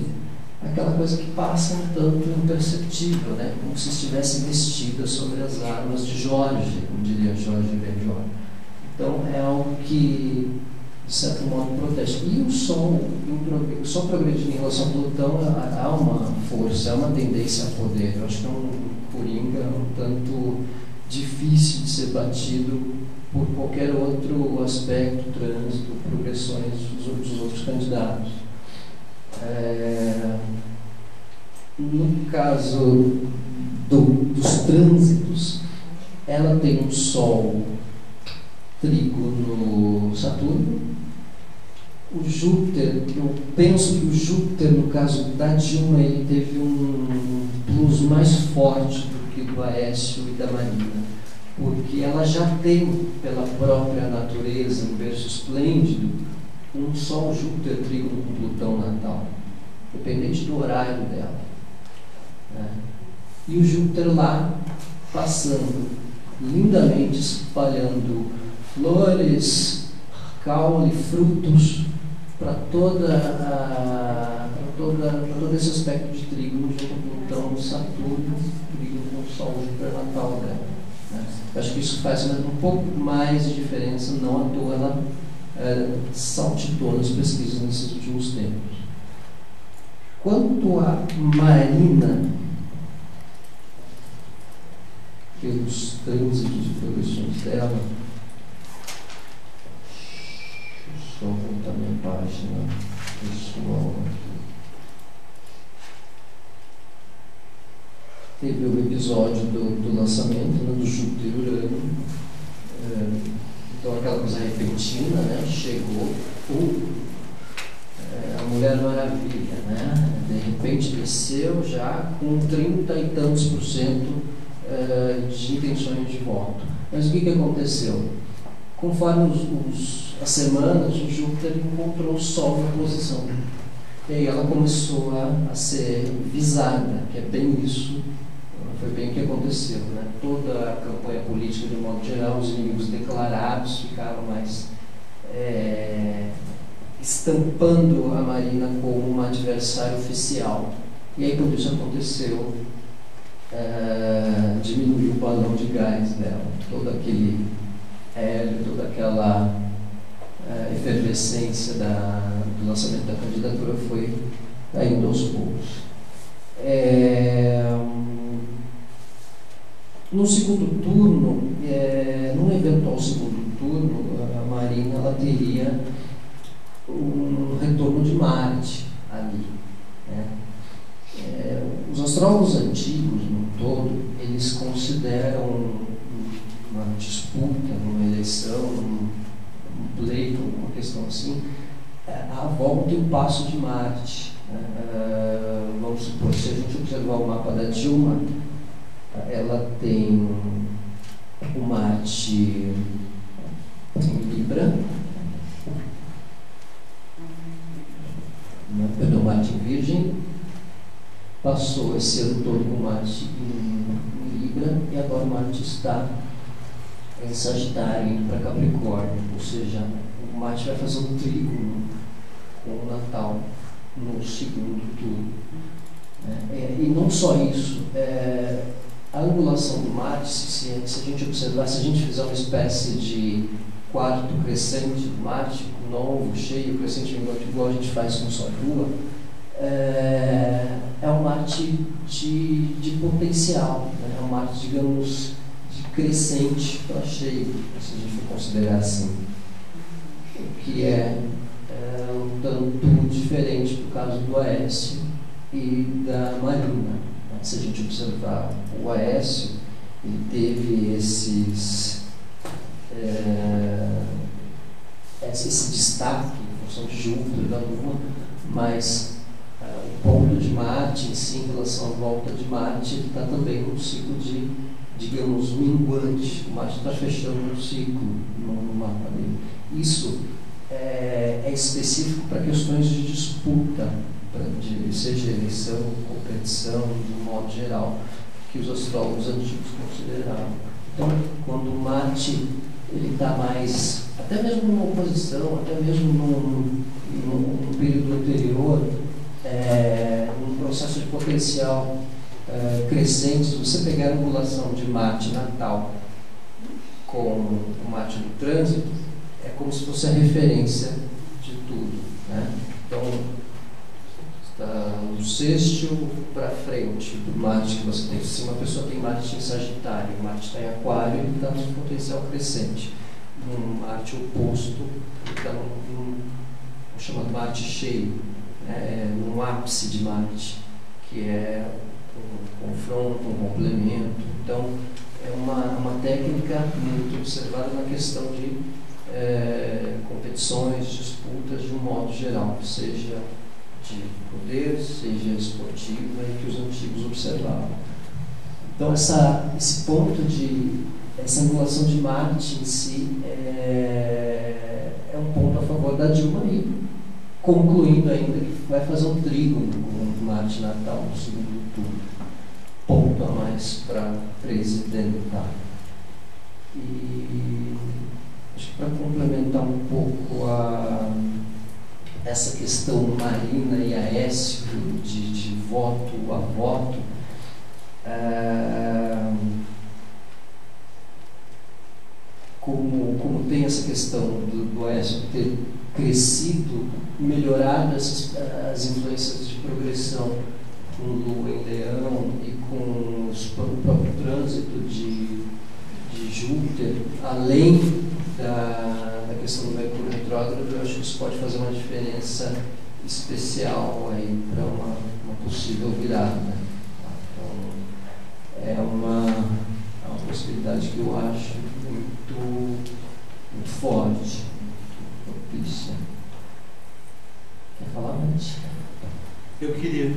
aquela coisa que passa um tanto imperceptível, né? Como se estivesse vestida sobre as armas de Jorge, como diria Jorge Benjor. Então é algo que, de certo modo, protege. E o Sol progredindo em relação a Plutão, há uma força, há uma tendência a poder. Eu acho que é um coringa um tanto difícil de ser batido por qualquer outro aspecto, trânsito, progressões dos outros candidatos. No caso dos trânsitos, ela tem um Sol trígono Saturno. O Júpiter, eu penso que o Júpiter, no caso da Dilma, ele teve um plus mais forte do que do Aécio e da Marina, porque ela já tem, pela própria natureza, um berço esplêndido, um Sol Júpiter trígono com Plutão natal, dependente do horário dela, né? E o Júpiter lá, passando lindamente, espalhando flores, caule, frutos, para todo esse aspecto de trígono junto com Plutão, Saturno, trígono com o Sol Júpiter natal dela, né? Eu acho que isso faz um pouco mais de diferença, não à toa ela saltitou nas pesquisas nesses últimos tempos. Quanto à Marina, pelos trânsitos e progressões dela, deixa eu só voltar minha página pessoal aqui. teve o episódio do lançamento, né, do Júpiter e Urano. Então aquela coisa repentina, né? Chegou a Mulher Maravilha, né? De repente desceu já com 30 e tantos % de intenções de voto. Mas o que aconteceu? Conforme as semanas, o Júpiter encontrou o Sol na posição. E aí ela começou a ser visada, que é bem isso, foi bem o que aconteceu, né? Toda a campanha política, de modo geral, os inimigos declarados ficaram mais estampando a Marina como uma adversária oficial. E aí, quando isso aconteceu, diminuiu o balão de gás dela, todo aquele hélio, toda aquela efervescência do lançamento da candidatura foi caindo aos poucos. No segundo turno, num eventual segundo turno, a Marina ela teria um retorno de Marte ali, né? Os astrólogos antigos, no todo, eles consideram uma disputa, uma eleição, um pleito, uma questão assim, a volta e o passo de Marte, né? Vamos supor, se a gente observar o mapa da Dilma, ela tem o Marte em Libra, perdão, Marte em Virgem, passou esse ano todo com Marte em Libra, e agora Marte está em Sagitário, indo para Capricórnio, ou seja, o Marte vai fazer um trígono com o Natal no segundo turno. E não só isso, a angulação do Marte, se a gente observar, se a gente fizer uma espécie de quarto crescente do Marte, novo, cheio, crescente igual a gente faz com Sol e Lua, é um Marte de potencial, né? É um Marte, digamos, de crescente para cheio, se a gente for considerar assim, o que é um tanto diferente por causa do Aécio e da Marina. Se a gente observar o Aécio, ele teve esse destaque em função de Júpiter, da Lua, mas o ponto de Marte em si, em relação à volta de Marte, ele está também num ciclo de, digamos, minguante. O Marte está fechando um ciclo no mapa dele. Isso é específico para questões de disputa, seja eleição, competição, de um modo geral, que os astrólogos antigos consideravam. Então, quando o Marte ele está mais, até mesmo numa oposição, até mesmo num período anterior, num processo de potencial crescente, se você pegar a angulação de Marte natal com o Marte no trânsito, é como se fosse a referência de tudo, né? Então, está no sextil para frente do Marte que você tem. Se uma pessoa tem Marte em Sagitário, Marte está em Aquário, ele está no potencial crescente. Um Marte oposto, então, um chamado Marte cheio, num ápice de Marte, que é um confronto, um complemento. Então, é uma técnica muito observada na questão de competições, disputas de um modo geral, seja de poder, seja esportiva, e que os antigos observavam. Então, esse ponto essa angulação de Marte em si é um ponto a favor da Dilma, e concluindo ainda que vai fazer um trígono com Marte natal no segundo turno, ponto a mais para presidentar. E acho que para complementar um pouco essa questão Marina e Aécio de voto a voto, como tem essa questão do Aécio ter crescido, melhorado as influências de progressão com Lua em Leão e com o próprio trânsito de Júpiter, além da questão do Mercúrio retrógrado, eu acho que isso pode fazer uma diferença especial aí para uma possível virada. Então, é uma possibilidade que eu acho muito forte, propícia. Quer falar antes? Eu queria.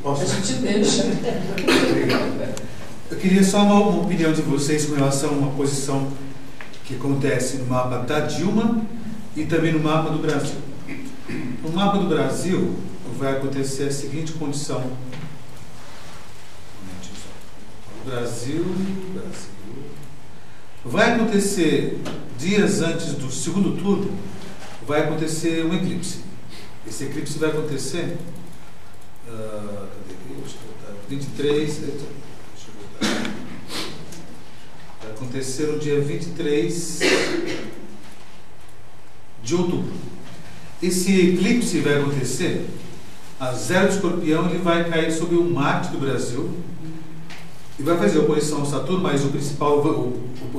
Posso? A gente deixa. Obrigado. Eu queria só uma opinião de vocês com relação a uma posição que acontece no mapa da Dilma e também no mapa do Brasil. No mapa do Brasil vai acontecer a seguinte condição. Brasil. Vai acontecer, dias antes do segundo turno, vai acontecer um eclipse. Esse eclipse vai acontecer 23. Deixa eu botar. Vai acontecer no dia 23 de outubro. Esse eclipse vai acontecer a 0 de Escorpião, ele vai cair sobre o Marte do Brasil e vai fazer oposição ao Saturno, mas o principal, a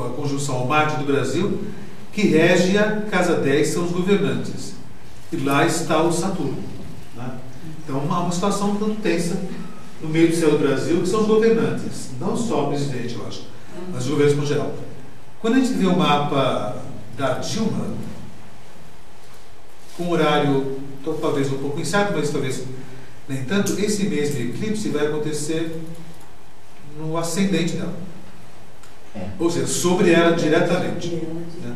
conjunção ao Marte do Brasil, que rege a casa 10, são os governantes. E lá está o Saturno. Né? Então, uma situação tanto tensa no meio do céu do Brasil, que são os governantes, não só o presidente, eu acho, mas os governos no geral. Quando a gente vê o mapa da Dilma, com horário talvez um pouco incerto, mas talvez nem tanto, esse mesmo eclipse vai acontecer no ascendente dela. Ou seja, sobre ela diretamente. Né?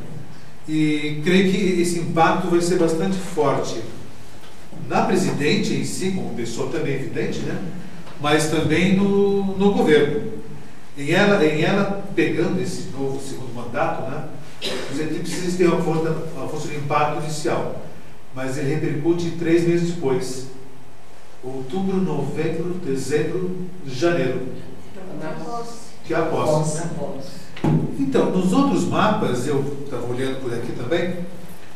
E creio que esse impacto vai ser bastante forte na presidente em si, como pessoa também evidente, né? Mas também no governo. Em ela pegando esse novo segundo mandato, né? Os eclipses têm uma força de impacto inicial, mas ele repercute 3 meses depois. Outubro, novembro, dezembro, janeiro. Que é a posse. Então, nos outros mapas, eu estava olhando por aqui também,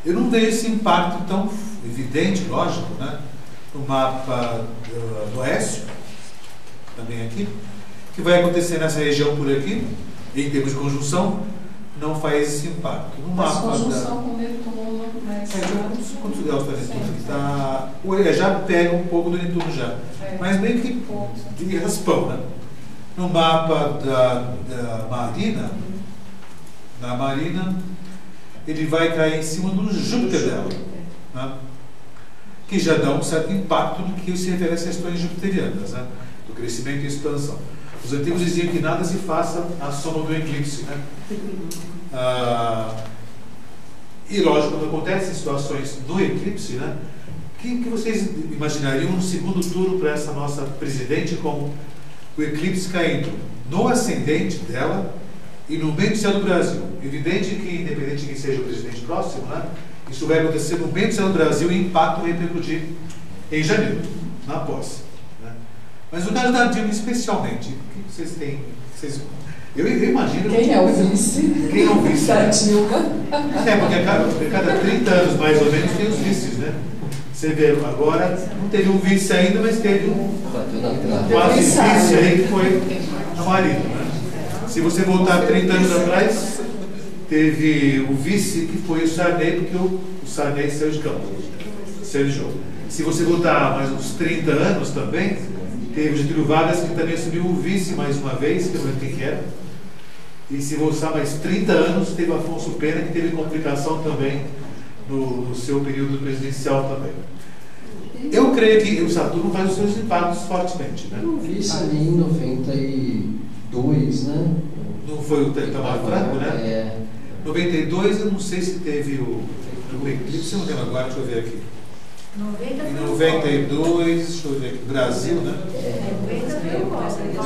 eu não vejo esse impacto tão evidente, lógico, né? No mapa do Oeste, também aqui, que vai acontecer nessa região por aqui, em termos de conjunção, não faz esse impacto. No Mas mapa conjunção com Netuno, mas... Quantos graus está Netuno? Tá, já pega um pouco do Netuno já. Mas meio que de raspão, né? No mapa da Marina, na Marina, ele vai cair em cima do Júpiter dela, né? Que já dá um certo impacto no que se refere às questões jupiterianas, né? Do crescimento e expansão. Os antigos diziam que nada se faça à sombra do eclipse, né? E lógico, quando acontecem situações no eclipse, né? Que vocês imaginariam um segundo turno para essa nossa presidente com o eclipse caindo no ascendente dela e no meio do céu do Brasil? Evidente que, independente de quem seja o presidente próximo, né? Isso vai acontecer no meio do céu do Brasil e o impacto vai repercutir em janeiro, na posse. Né? Mas no caso da Dilma, especialmente, o que vocês têm? Eu imagino... Quem é o vice? Quem é o vice? Da Dilma. Porque cada 30 anos, mais ou menos, tem os vices, né? Você vê, agora não teve um vice ainda, mas teve um quase vice aí, que foi a Marina. Né? Se você voltar 30 anos atrás, teve o vice, que foi o Sarney, porque o Sarney saiu de campo, saiu de jogo. Se você voltar mais uns 30 anos também, teve o Getúlio Vargas, que também assumiu o vice mais uma vez, que eu não lembro quem que era. E se voltar mais 30 anos, teve Afonso Pena, que teve complicação também no seu período presidencial também. Eu creio que o Saturno faz os seus impactos fortemente, né? Eu vi isso ali em 92, né? Não foi o Itamar Franco, né? É. 92, eu não sei se teve o eclipse, eu não lembro agora, deixa eu ver aqui. Em 92, deixa eu ver aqui, Brasil, né?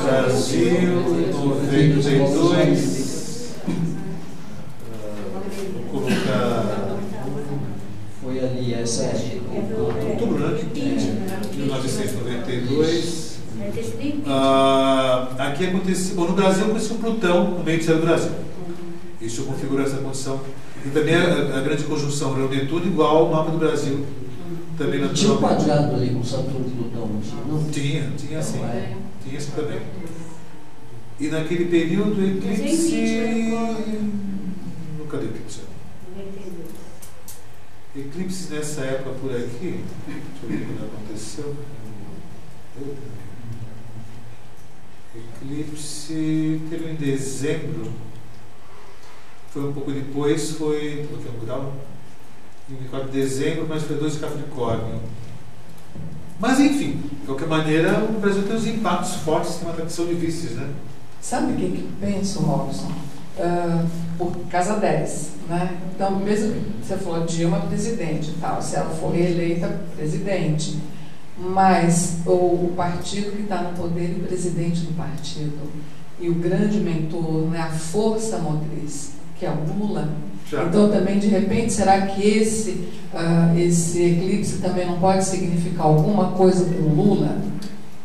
Brasil, 92. Vou colocar. Foi ali essa época. Outubro, né? 1992. Aqui aconteceu. Bom, no Brasil aconteceu Plutão no meio do céu do Brasil. Isso configura essa condição. E também a grande conjunção era o Netuno igual ao mapa do Brasil. Também tinha um quadrado ali com Saturno e Plutão, não tinha? Tinha sim. Tinha isso também. E naquele período o eclipse. Cadê o eclipse? Eclipse nessa época por aqui. Deixa eu ver quando aconteceu. Eclipse teve em dezembro, foi um pouco depois, foi em 24 de dezembro, mas foi 2 de Capricórnio. Mas enfim, de qualquer maneira, o Brasil tem uns impactos fortes, tem uma tradição de vícios, né? Sabe o que eu penso, Robson? Por casa 10, né? Então, mesmo que você falou Dilma presidente e tal, se ela for reeleita presidente, mas o partido que está no poder e o presidente do partido e o grande mentor, né, a força motriz, que é o Lula. Já. Então também, de repente, será que esse eclipse também não pode significar alguma coisa com o Lula?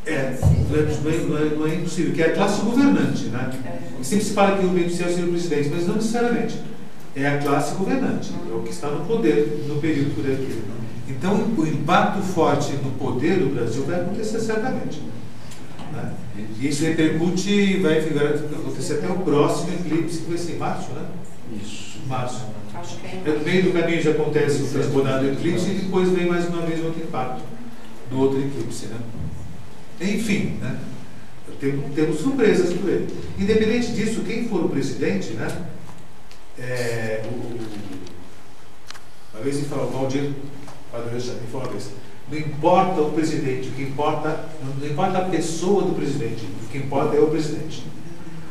Não é impossível, que é a classe governante, né? Sempre se fala que o bem do céu seria o presidente, mas não necessariamente. É a classe governante, é o que está no poder no período por aqui. Então, o impacto forte no poder do Brasil vai acontecer certamente. Né? E isso repercute, vai acontecer até o próximo eclipse, que vai ser em março, né? Isso. Março. Acho que No meio do caminho já acontece o transbordar do eclipse e depois vem mais uma vez outro impacto do outro eclipse, né? Enfim, né? Temos surpresas por ele. Independente disso, quem for o presidente, né? Uma vez ele falou, o Valdir Padre me falou uma vez, não importa o presidente, não importa a pessoa do presidente, o que importa é o presidente.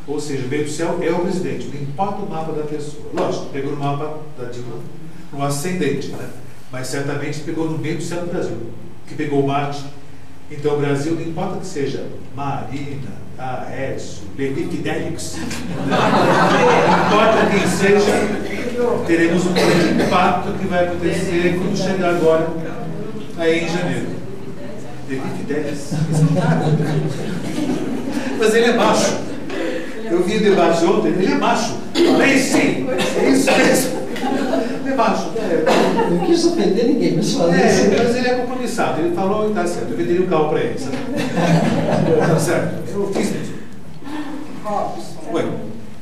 Ou seja, o meio do céu é o presidente, não importa o mapa da pessoa. Lógico, pegou no mapa da Dilma no ascendente, né? Mas certamente pegou no meio do céu do Brasil, que pegou Marte. Então o Brasil, não importa que seja Marina, Aécio, Levi Fidelix, não importa quem seja, teremos um grande impacto que vai acontecer quando chegar agora, aí em janeiro. Levi Fidelix, mas ele é macho. Eu vi o debate ontem, ele é macho. Falei sim, é isso mesmo. Ele é macho. Não quis ofender ninguém, mas falei assim. Mas ele é compromissado, ele falou e está certo. Eu venderia um carro para ele, sabe? Tá certo, eu fiz isso. Robson, Oi.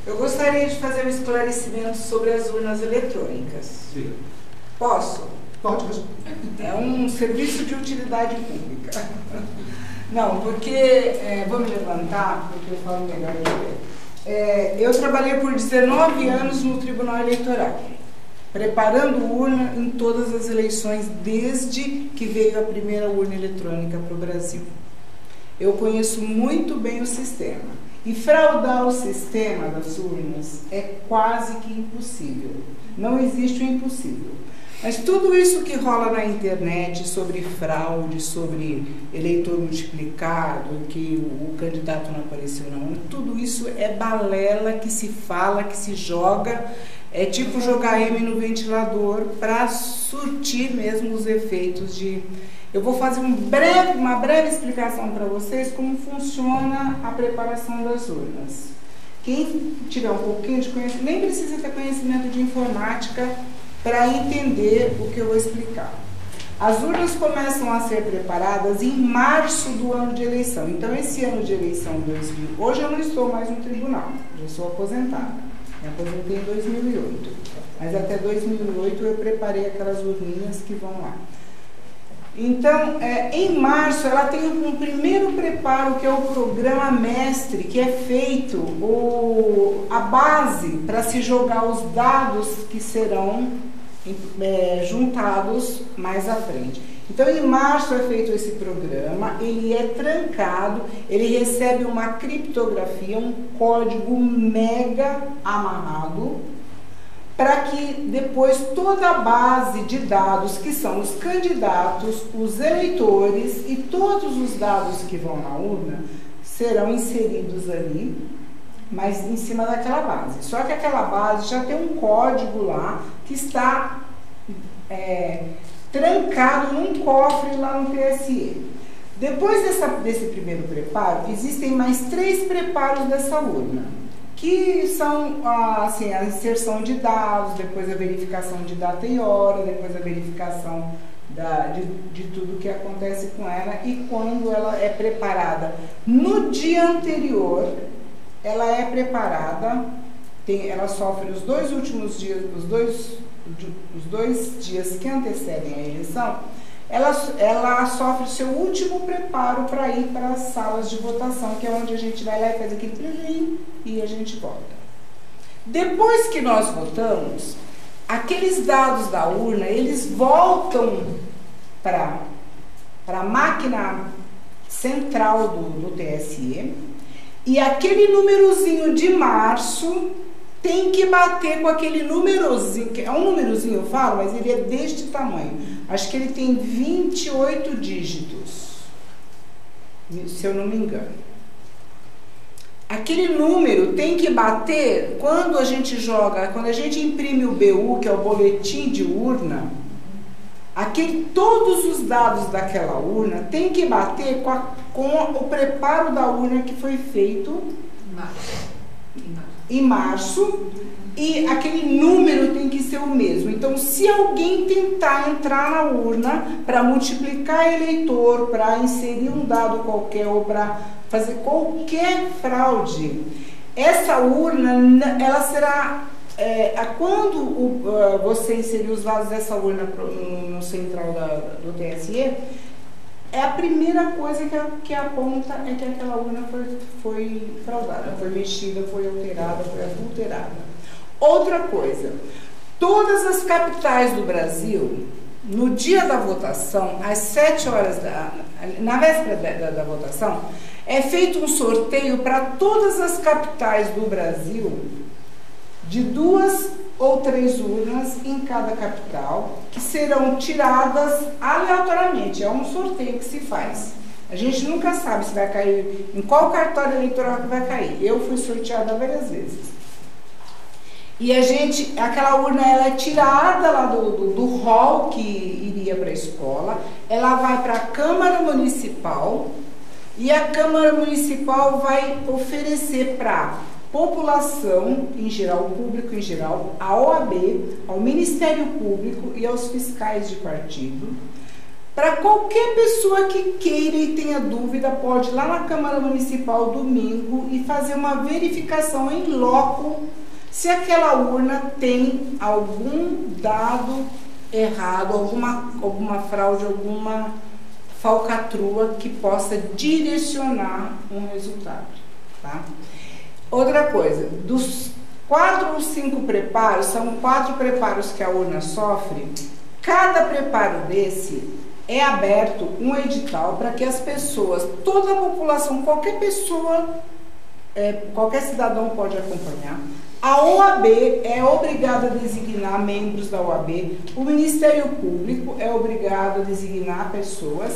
eu gostaria de fazer um esclarecimento sobre as urnas eletrônicas. Sim. Posso? Pode, mas... É um serviço de utilidade pública. Não, porque, vou me levantar, porque eu falo melhor aqui. Eu trabalhei por 19 anos no Tribunal Eleitoral, preparando urna em todas as eleições, desde que veio a primeira urna eletrônica para o Brasil. Eu conheço muito bem o sistema. E fraudar o sistema das urnas é quase que impossível. Não existe o impossível. Mas tudo isso que rola na internet sobre fraude, sobre eleitor multiplicado, que o candidato não apareceu não, tudo isso é balela que se fala, que se joga, é tipo jogar M no ventilador para surtir mesmo os efeitos de... Eu vou fazer uma breve explicação para vocês como funciona a preparação das urnas. Quem tiver um pouquinho de conhecimento, nem precisa ter conhecimento de informática para entender o que eu vou explicar. As urnas começam a ser preparadas em março do ano de eleição. Então, esse ano de eleição 2000, hoje eu não estou mais no tribunal, já sou aposentada. Me aposentei em 2008. Mas até 2008 eu preparei aquelas urninhas que vão lá. Então, em março, ela tem um primeiro preparo, que é o programa mestre, que é feito a base para se jogar os dados que serão juntados mais à frente. Então, em março é feito esse programa, ele é trancado, ele recebe uma criptografia, um código mega amarrado, para que depois toda a base de dados, que são os candidatos, os eleitores e todos os dados que vão na urna, serão inseridos ali, mas em cima daquela base. Só que aquela base já tem um código lá que está trancado num cofre lá no TSE. Depois desse primeiro preparo, existem mais 3 preparos dessa urna, que são assim, a inserção de dados, depois a verificação de data e hora, depois a verificação de tudo que acontece com ela, e quando ela é preparada no dia anterior, ela é preparada, ela sofre os 2 últimos dias, os dois dias que antecedem a eleição, ela sofre o seu último preparo para ir para as salas de votação, que é onde a gente vai lá e faz aquele trilhinho e a gente vota. Depois que nós votamos, aqueles dados da urna, eles voltam para a máquina central do TSE, e aquele númerozinho de março tem que bater com aquele númerozinho, que é um númerozinho, eu falo, mas ele é deste tamanho. Acho que ele tem 28 dígitos, se eu não me engano. Aquele número tem que bater quando a gente joga, quando a gente imprime o BU, que é o boletim de urna, todos os dados daquela urna tem que bater com o preparo da urna que foi feito em março, e aquele número tem que ser o mesmo. Então, se alguém tentar entrar na urna para multiplicar eleitor, para inserir um dado qualquer ou para fazer qualquer fraude, essa urna, ela será... quando você inserir os dados dessa urna no central do TSE, a primeira coisa que aponta é que aquela urna foi fraudada, foi mexida, foi alterada, foi adulterada. Outra coisa, todas as capitais do Brasil, no dia da votação, às 7 horas, na véspera da votação, é feito um sorteio para todas as capitais do Brasil, de 2 ou 3 urnas em cada capital, que serão tiradas aleatoriamente. É um sorteio que se faz. A gente nunca sabe se vai cair, em qual cartório eleitoral que vai cair. Eu fui sorteada várias vezes. E aquela urna, ela é tirada lá do hall que iria para a escola, ela vai para a Câmara Municipal, e a Câmara Municipal vai oferecer para população em geral, o público em geral, a OAB, ao Ministério Público e aos fiscais de partido. Para qualquer pessoa que queira e tenha dúvida, pode ir lá na Câmara Municipal domingo e fazer uma verificação em loco se aquela urna tem algum dado errado, alguma fraude, alguma falcatrua que possa direcionar um resultado, tá? Outra coisa, dos 4 ou 5 preparos, são 4 preparos que a urna sofre, cada preparo desse é aberto um edital para que as pessoas, toda a população, qualquer pessoa, qualquer cidadão pode acompanhar. A OAB é obrigada a designar membros da OAB, o Ministério Público é obrigado a designar pessoas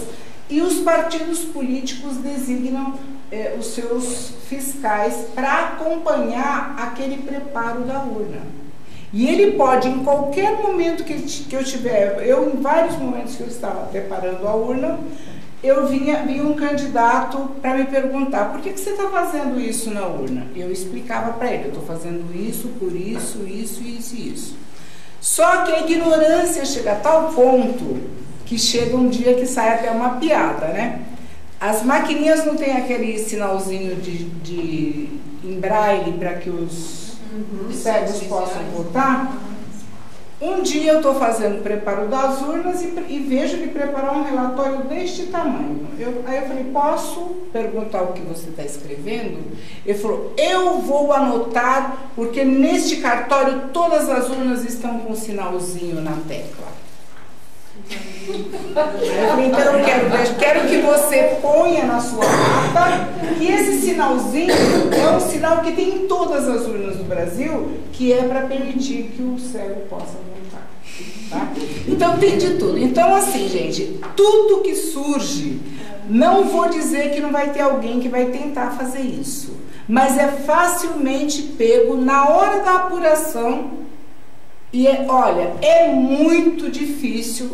e os partidos políticos designam os seus fiscais para acompanhar aquele preparo da urna. E ele pode, em qualquer momento que eu tiver, em vários momentos que eu estava preparando a urna, vinha um candidato para me perguntar: por que você está fazendo isso na urna? Eu explicava para ele: eu estou fazendo isso, por isso, isso, isso e isso. Só que a ignorância chega a tal ponto que chega um dia que sai até uma piada, né? As maquininhas não tem aquele sinalzinho em braille para que os cegos possam votar? Um dia eu estou fazendo o preparo das urnas e vejo ele preparar um relatório deste tamanho. Aí eu falei: posso perguntar o que você está escrevendo? Ele falou: eu vou anotar, porque neste cartório todas as urnas estão com um sinalzinho na tecla. Eu falei: então eu quero que você ponha na sua ata que esse sinalzinho é um sinal que tem em todas as urnas do Brasil, que é para permitir que o cego possa votar, tá? Então tem de tudo. Então, assim, gente, tudo que surge, não vou dizer que não vai ter alguém que vai tentar fazer isso, mas é facilmente pego na hora da apuração. E olha, é muito difícil.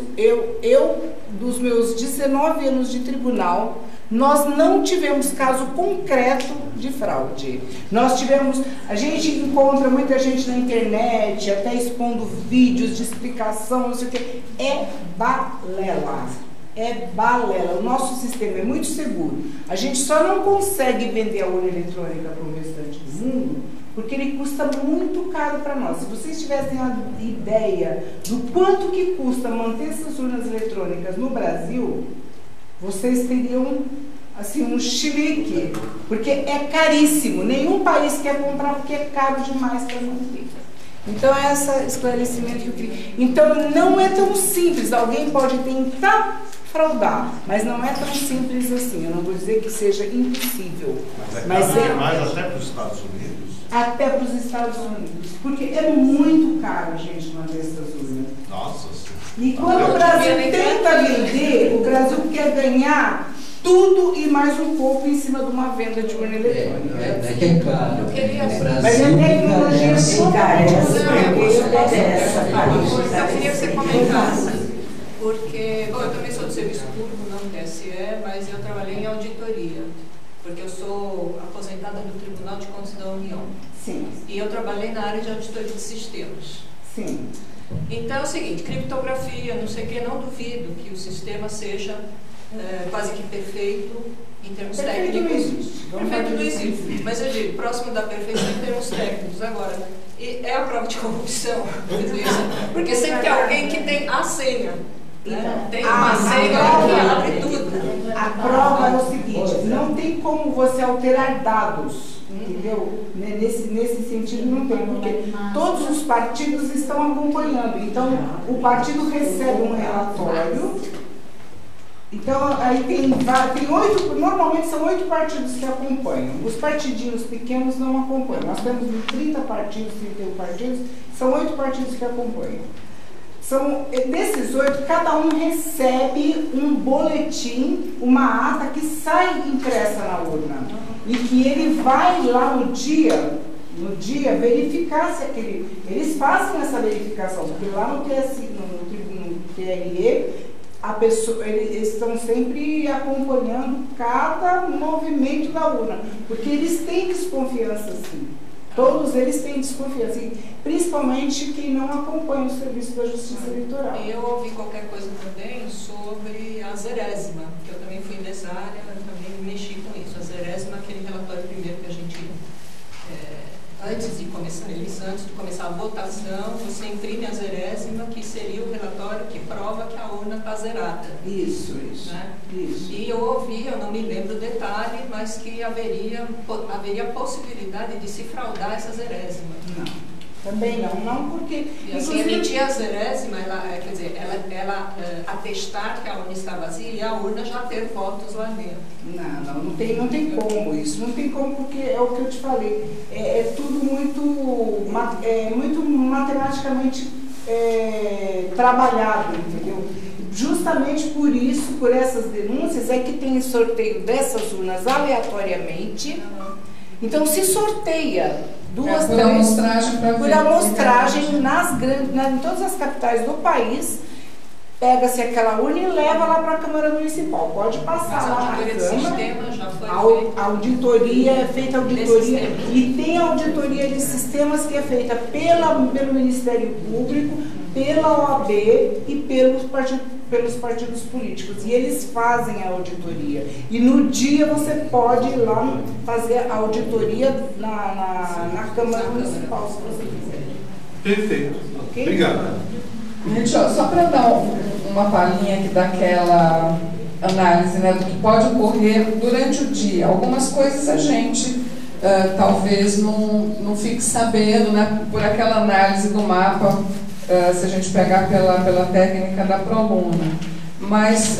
Dos meus 19 anos de tribunal, nós não tivemos caso concreto de fraude. A gente encontra muita gente na internet, até expondo vídeos de explicação, não sei o que. É balela. É balela. O nosso sistema é muito seguro. A gente só não consegue vender a urna eletrônica para o restante do mundo porque ele custa muito caro para nós. Se vocês tivessem a ideia do quanto que custa manter essas urnas eletrônicas no Brasil, vocês teriam assim um chilique, porque é caríssimo. Nenhum país quer comprar porque é caro demais para manter. Então, é esse esclarecimento que eu queria. Então, não é tão simples. Alguém pode tentar fraudar, mas não é tão simples assim. Eu não vou dizer que seja impossível. Mas é mais até para os Estados Unidos? Até para os Estados Unidos. Porque é muito caro, gente, manter essas urnas. Nossa Senhora. E quando o Brasil tenta vender, o Brasil quer ganhar tudo e mais um pouco em cima de uma venda de urna eletrônica. É que é caro. Eu queria- Mas a tecnologia Eu queria que você comentasse, porque bom, eu também sou do serviço público, não do TSE, mas eu trabalhei em auditoria, porque eu sou aposentada do Tribunal de Contas da União. Sim, E eu trabalhei na área de auditoria de sistemas. sim. Então é o seguinte, criptografia, não sei o que, não duvido que o sistema seja quase que perfeito em termos Perfeito técnicos. não existe. Perfeito não existe, mas eu digo, próximo da perfeição em termos técnicos. Agora, é a prova de corrupção, porque sempre tem alguém que tem a senha. Né? Tem uma senha que abre tudo. A prova é o seguinte, não tem como você alterar dados, entendeu? Nesse sentido não tem, porque todos os partidos estão acompanhando. Então, o partido recebe um relatório. Então, aí tem 8, normalmente são 8 partidos que acompanham. Os partidinhos pequenos não acompanham. Nós temos 30 partidos, 31 partidos, são 8 partidos que acompanham. Desses 8, cada um recebe um boletim, uma ata que sai impressa na urna. E que ele vai lá no dia verificar se aquele... Eles fazem essa verificação, porque lá no TRE, eles estão sempre acompanhando cada movimento da urna, porque eles têm desconfiança, sim. Todos eles têm desconfiança, e principalmente quem não acompanha o serviço da Justiça Eleitoral. Eu ouvi qualquer coisa também sobre a zerésima, que eu também fui empresária, também mexi com isso. A zerésima, aquele relatório primeiro que a gente, antes de começar a eleição, antes de começar a votação, você imprime a zerésima, que seria o relatório que prova que a urna está zerada. Isso. Né? Isso. E eu ouvi, eu não me lembro o detalhe, mas que haveria possibilidade de se fraudar essa zerésima. Não, também não porque... E assim, emitir a zerésima, quer dizer, ela atestar que a urna está vazia e a urna já ter votos lá dentro. Não tem como isso, não tem como, porque é o que eu te falei, é tudo muito matematicamente trabalhado, entendeu? Justamente por isso, por essas denúncias, é que tem sorteio dessas urnas aleatoriamente. Então se sorteia duas, por amostragem, em todas as capitais do país. Pega-se aquela urna e leva lá para a Câmara Municipal. Pode passar lá na Câmara. Já foi auditoria, é feita auditoria. E tem auditoria de sistemas que é feita pelo Ministério Público, pela OAB e pelos partidos políticos. E eles fazem a auditoria. E no dia você pode ir lá fazer a auditoria na Câmara Municipal, se você quiser. Perfeito. Okay? Obrigado. Gente, só para dar uma palhinha aqui daquela análise, né, do que pode ocorrer durante o dia. Algumas coisas a gente talvez não fique sabendo, né, por aquela análise do mapa, se a gente pegar pela técnica da Proluna. Mas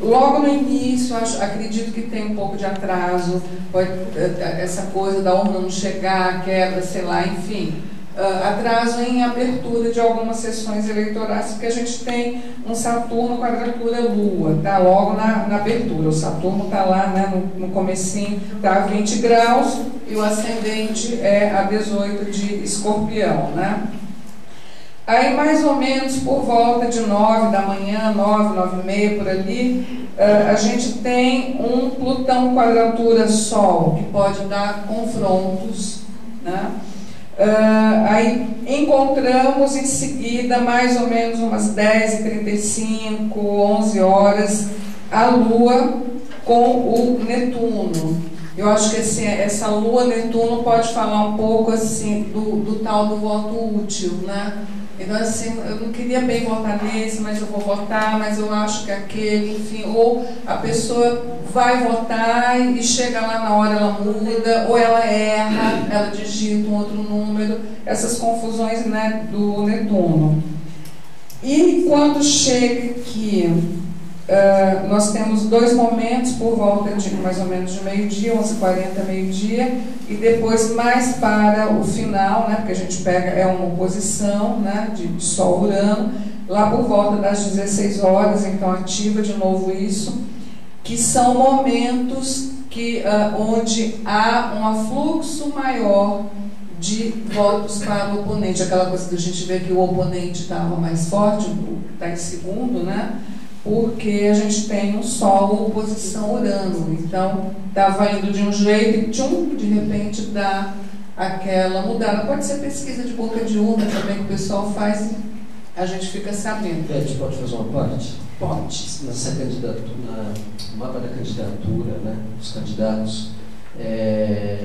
logo no início, acredito que tem um pouco de atraso, essa coisa da urna não chegar, quebra, sei lá, enfim. Atraso em abertura de algumas sessões eleitorais, porque a gente tem um Saturno quadratura Lua, tá logo na abertura. O Saturno está lá, né, no comecinho, está a 20 graus e o ascendente é a 18 de Escorpião, né? Aí mais ou menos por volta de 9 da manhã, 9 e meia por ali, a gente tem um Plutão quadratura Sol, que pode dar confrontos, né? Aí encontramos em seguida, mais ou menos umas 10h35, 11 horas, a Lua com o Netuno. Eu acho que assim, essa Lua Netuno pode falar um pouco assim do tal do voto útil, né? Então assim, eu não queria bem votar nesse, mas eu vou votar, mas eu acho que aquele, enfim, ou a pessoa vai votar e chega lá na hora, ela muda, ou ela erra, ela digita um outro número, essas confusões, né, do Netuno. E quando chega aqui, nós temos 2 momentos por volta de mais ou menos de meio-dia, 11h40, meio-dia, e depois mais para o final, né, porque a gente pega, uma oposição, né, de Sol-Urano, lá por volta das 16 horas, então ativa de novo isso, que são momentos onde há um afluxo maior de votos para o oponente, aquela coisa que a gente vê que o oponente estava mais forte, está em segundo, né? Porque a gente tem um Sol oposição Urano, então estava indo de um jeito e de repente dá aquela mudada. Pode ser pesquisa de boca de urna também que o pessoal faz, a gente fica sabendo. A gente pode fazer uma parte? Pode. Nessa candidatura, no mapa da candidatura, né, dos candidatos,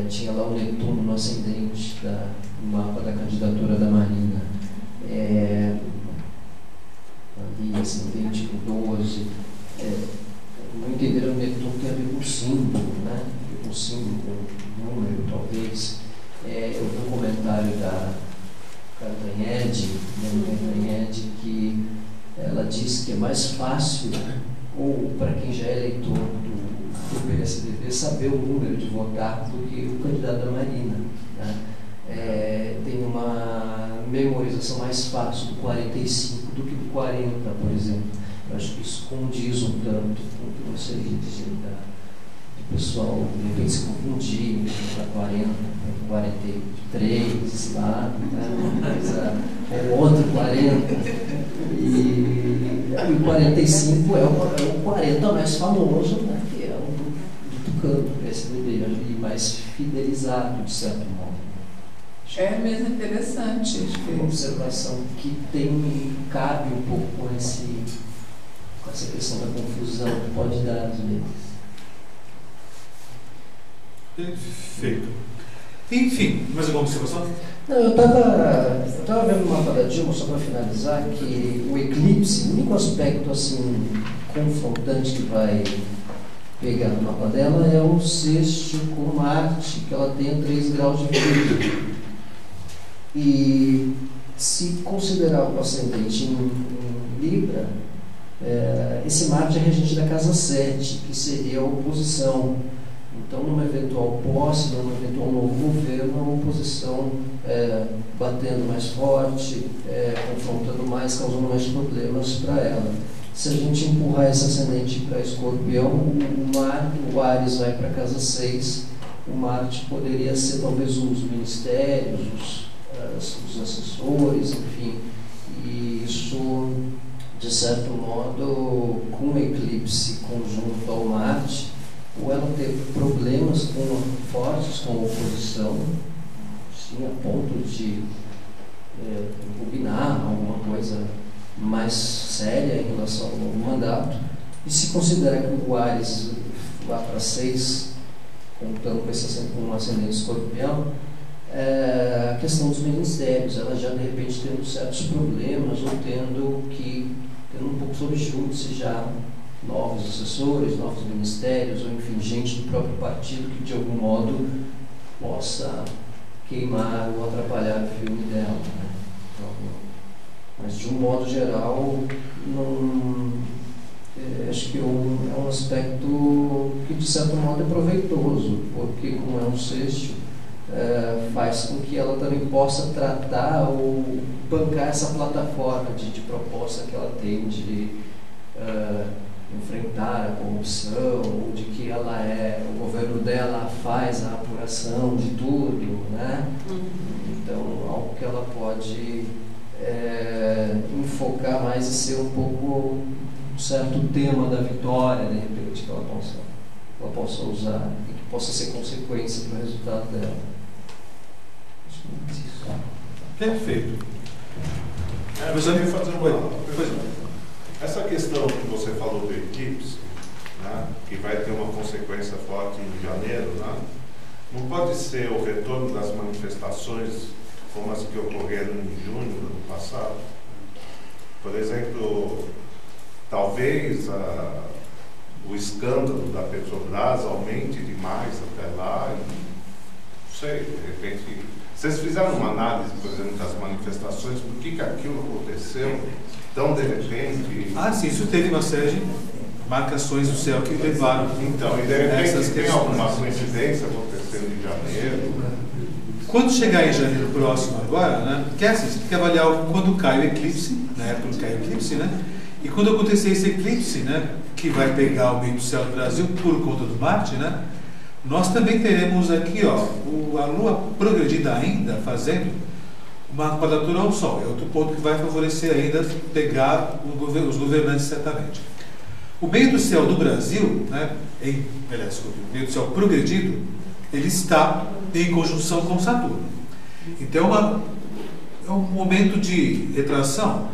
tinha lá o Netuno no ascendente do mapa da candidatura da Marina. Ali, ascendente com 12. No entender, o Netuno tem a ver com símbolo, né? Com símbolo, com número, talvez. Eu vi um comentário da Cantanhede, que ela disse que é mais fácil, ou para quem já é eleitor do PSDB, saber o número de votar do que o candidato da Marina, né? Tem uma memorização mais fácil do 45 do que do 40, por exemplo. Eu acho que isso condiz um tanto com o que você disse do pessoal de repente se confundir para 40, para 43 lá, né? Ou outro 40. E o 45 é o 40 mais famoso, né? Que é o do Tucano, do PSDB, e mais fidelizado, de certo modo. É mesmo interessante. Uma observação que cabe um pouco com essa questão da confusão que pode dar às vezes. Perfeito. Enfim, mais alguma observação? Não, eu estava vendo o mapa da Dilma, só para finalizar, que o eclipse, o único aspecto assim confrontante que vai pegar no mapa dela é o sexto com Marte, que ela tem 3 graus de equilíbrio. E se considerar o ascendente em Libra, esse Marte é regente da casa 7, que seria a oposição. Então, numa eventual posse, num eventual novo governo, a oposição batendo mais forte, confrontando mais, causando mais problemas para ela. Se a gente empurrar esse ascendente para Escorpião, o Áries vai para a casa 6, o Marte poderia ser talvez os ministérios, os assessores, enfim, e isso, de certo modo, com o eclipse conjunto ao Marte, ou ela teve problemas fortes com a oposição, sim, a ponto de impugnar alguma coisa mais séria em relação ao mandato, e se considerar que o Áries lá para 6, contando com um ascendente escorpião, a questão dos ministérios, ela já de repente tendo certos problemas, ou tendo um pouco sob júdice já novos assessores, novos ministérios, ou enfim, gente do próprio partido que de algum modo possa queimar ou atrapalhar o filme dela, né? Mas de um modo geral, acho que é um aspecto que de certo modo é proveitoso, porque como é um sexto, faz com que ela também possa tratar ou bancar essa plataforma de proposta que ela tem de enfrentar a corrupção, ou de que o governo dela faz a apuração de tudo, né? Então, algo que ela pode enfocar mais e ser um pouco um certo tema da vitória, de repente, que ela possa usar e que possa ser consequência para o resultado dela. Acho que é isso. Perfeito. Você ia fazer uma coisa. Essa questão que você falou do eclipse, né, que que vai ter uma consequência forte em janeiro, né? Não pode ser o retorno das manifestações como as que ocorreram em junho do ano passado? Por exemplo, talvez o escândalo da Petrobras aumente demais até lá, não sei, de repente... Vocês fizeram uma análise, por exemplo, das manifestações, por que aquilo aconteceu tão de repente? Ah, sim, isso teve uma série de marcações do céu que levaram. Então, e de repente tem alguma coincidência acontecendo em janeiro? Quando chegar em janeiro próximo agora, né, porque assim, você tem que avaliar quando cai o eclipse, na época que cai o eclipse, né, e quando acontecer esse eclipse, né, que vai pegar o meio do céu do Brasil por conta do Marte, né, nós também teremos aqui, ó, a Lua progredida ainda, fazendo uma quadratura ao Sol. É outro ponto que vai favorecer ainda pegar os governantes certamente. O meio do céu do Brasil, né, o meio do céu progredido, ele está em conjunção com Saturno. Então é um momento de retração,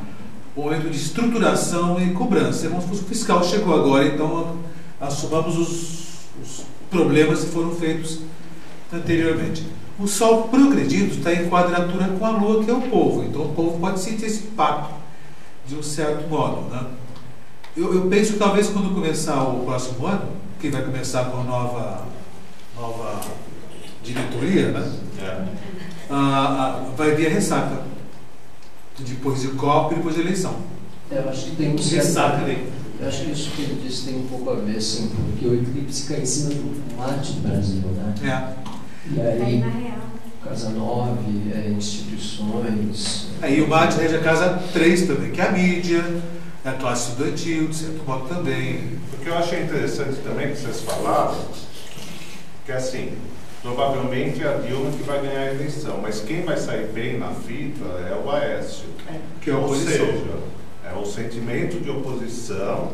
um momento de estruturação e cobrança. O fiscal chegou agora, então assumamos os problemas que foram feitos anteriormente. O Sol progredido está em quadratura com a Lua, que é o povo. Então o povo pode sentir esse impacto de um certo modo, né? Eu penso que talvez quando começar o próximo ano, que vai começar com a nova diretoria, né? Vai vir a ressaca. Depois de Copa e depois de eleição. Eu acho que tem ressaca aí. Eu acho que isso que ele disse tem um pouco a ver, sim, porque o eclipse cai em cima do Marte do Brasil, né? E aí, Casa 9, instituições... Aí o Marte rege a Casa 3 também, que é a mídia, a classe estudantil, de certo modo também. O que eu achei interessante também que vocês falaram, que assim, provavelmente é a Dilma que vai ganhar a eleição, mas quem vai sair bem na fita é o Aécio. Que é a oposição. Ou seja, é o sentimento de oposição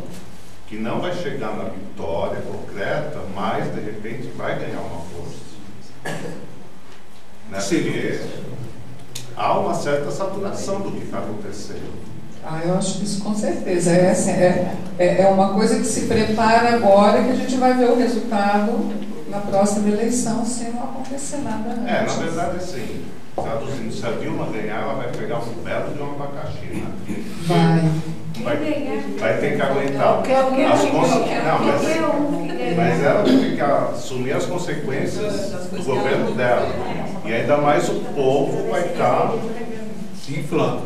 que não vai chegar na vitória concreta, mas de repente vai ganhar uma força. Né? Porque há uma certa saturação do que está acontecendo. Eu acho que isso com certeza. É uma coisa que se prepara agora, que a gente vai ver o resultado na próxima eleição, sem não acontecer nada antes. Na verdade, assim, traduzindo, se a Dilma ganhar, ela vai pegar um belo de um abacaxi, né? Vai ter que aguentar as consequências. Mas ela vai ter que assumir as consequências do governo dela. E ainda mais o povo vai estar inflado.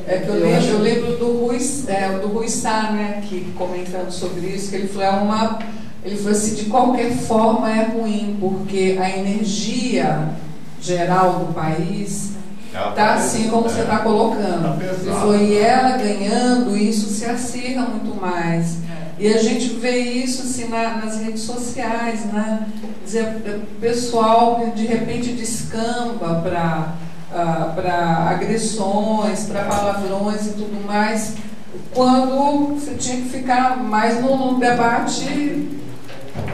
É que eu lembro do Rui Sá, né, que comentando sobre isso, que ele falou, ele falou assim, de qualquer forma é ruim, porque a energia geral do país está assim como você está colocando. Ele falou, e ela ganhando, isso se acirra muito mais. E a gente vê isso assim, nas redes sociais, né? Quer dizer, o pessoal de repente descamba para agressões, para palavrões e tudo mais, quando você tinha que ficar mais num debate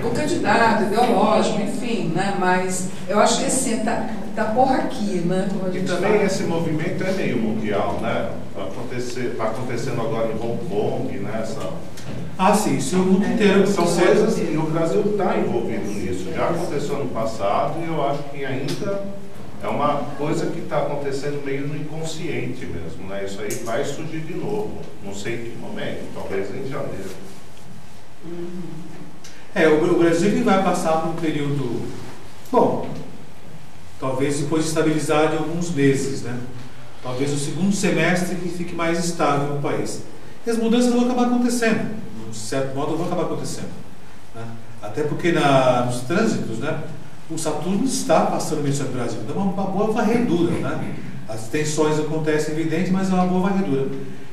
do candidato, ideológico, enfim, né? Mas eu acho que assim, tá por aqui, né? E também esse movimento é meio mundial, né? Está acontecendo agora em Hong Kong, né? Sim, isso é o mundo inteiro. São coisas e o Brasil está envolvido nisso. Já aconteceu no passado e eu acho que ainda é uma coisa que está acontecendo meio no inconsciente mesmo, né? Isso aí vai surgir de novo. Não sei em que momento, talvez em janeiro. O Brasil vai passar por um período, talvez depois de estabilizar de alguns meses, né? Talvez o segundo semestre que fique mais estável no país. E as mudanças vão acabar acontecendo, de certo modo vão acabar acontecendo, né? Até porque nos trânsitos, né, o Saturno está passando meio sobre o Brasil, dá uma boa varredura, né? As tensões acontecem, evidente, mas é uma boa varredura.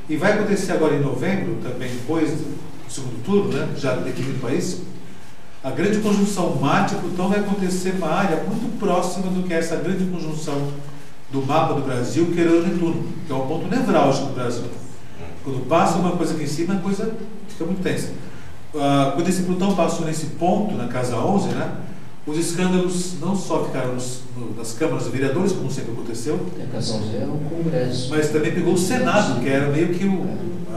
E vai acontecer agora em novembro, também depois do segundo turno, né, já definido o país, a grande conjunção Marte-Plutão vai acontecer numa área muito próxima do que é essa grande conjunção do mapa do Brasil, que é Urano-Netuno, que é um ponto nevrálgico do Brasil. Quando passa uma coisa aqui em cima, a coisa fica muito tensa. Quando esse Plutão passou nesse ponto, na casa 11, né, os escândalos não só ficaram nas câmaras de vereadores, como sempre aconteceu, a casa 11 é o Congresso, mas também pegou o Senado, que era meio que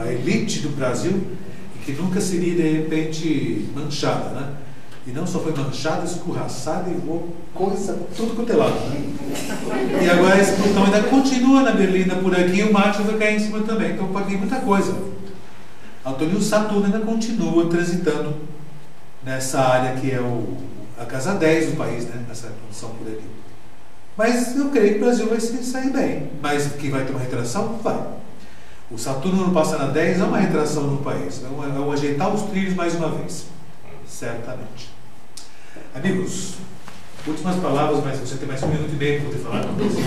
a elite do Brasil, que nunca seria de repente manchada, né? E não só foi manchada, escorraçada e voou coisa, tudo quanto é lado, né? E agora esse Plutão ainda continua na berlina por aqui e o Marte vai cair em cima também, então pode vir muita coisa. Então o Saturno ainda continua transitando nessa área que é a casa 10 do país, né? Nessa condição por aqui. Mas eu creio que o Brasil vai sair bem. Mas que vai ter uma retração? Vai. O Saturno não passa na 10, é uma retração no país. É um ajeitar os trilhos mais uma vez. Certamente. Amigos, últimas palavras, mas você tem mais 1 minuto e meio para poder falar com você.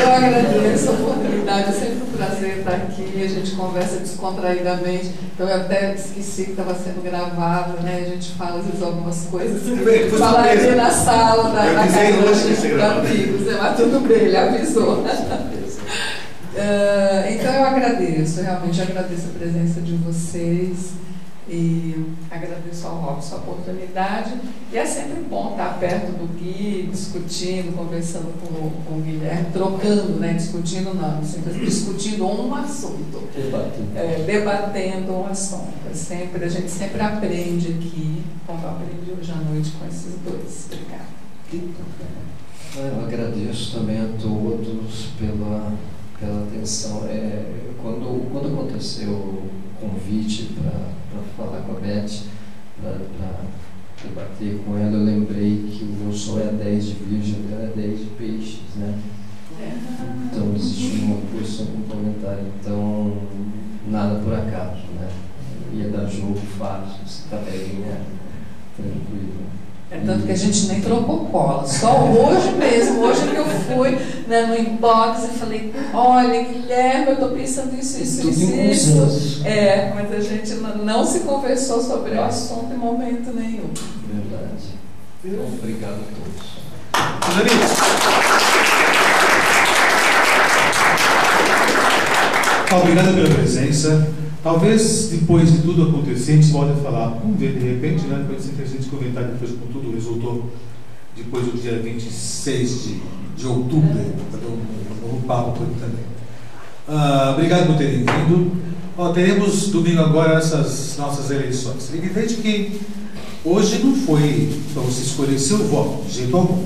Eu agradeço a oportunidade, é sempre um prazer estar aqui, a gente conversa descontraídamente. Então eu até esqueci que estava sendo gravado, né? A gente fala às vezes algumas coisas. Falar ali na sala da casa de amigos, mas tudo bem, ele avisou. Então eu agradeço, realmente agradeço a presença de vocês e agradeço ao Robson a oportunidade. E é sempre bom estar perto do Gui, discutindo, conversando com o Guilherme, trocando, né? Discutindo não, sempre discutindo um assunto, debatendo um assunto. A gente sempre aprende aqui, como eu aprendi hoje à noite com esses dois. Obrigada. Eu agradeço também a todos pela atenção. Quando aconteceu o convite para falar com a Beth, para debater com ela, eu lembrei que o meu sol é 10 de Virgem, o dela é 10 de Peixes, né? Então existe uma posição complementar. Então, nada por acaso, né? Ia dar jogo fácil, você está bem, né? Tranquilo. É tanto que a gente nem trocou cola, só hoje mesmo, hoje que eu fui, né, no inbox e falei, olha, Guilherme, eu estou pensando isso. Mas a gente não se conversou sobre o assunto em momento nenhum. Verdade. Então, obrigado a todos. Meus amigos, obrigado pela presença. Talvez depois de tudo acontecer, a gente volte a falar. Vamos ver de repente, né? Pode ser interessante comentar depois como tudo resultou. Depois do dia 26 de outubro, para ter um novo papo por aqui também. Obrigado por terem vindo. Teremos domingo agora essas nossas eleições. É evidente que hoje não foi para você escolher seu voto, de jeito algum,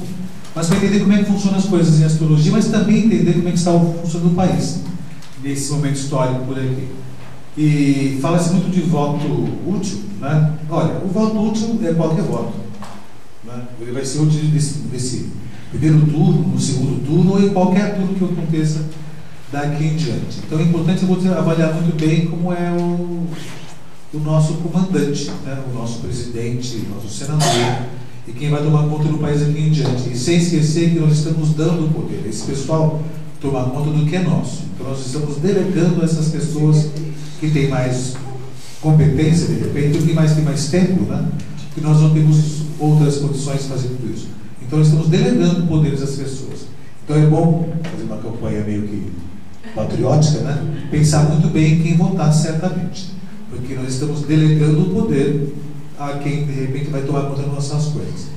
mas para entender como é que funcionam as coisas em astrologia, mas também entender como é que está funcionando o país nesse momento histórico por aqui. E fala-se muito de voto útil, né? Olha, o voto útil é qualquer voto, né? Ele vai ser útil nesse primeiro turno, no segundo turno ou em qualquer turno que aconteça daqui em diante. Então é importante você avaliar muito bem como é o nosso comandante, né? O nosso presidente, o nosso senador e quem vai tomar conta do país aqui em diante. E sem esquecer que nós estamos dando poder. Esse pessoal tomar conta do que é nosso. Então nós estamos delegando a essas pessoas que têm mais competência, de repente, ou que tem mais tempo, né? Que nós não temos outras condições de fazer tudo isso. Então nós estamos delegando poderes às pessoas. Então é bom fazer uma campanha meio que patriótica, né? Pensar muito bem em quem votar certamente. Porque nós estamos delegando o poder a quem de repente vai tomar conta das nossas coisas.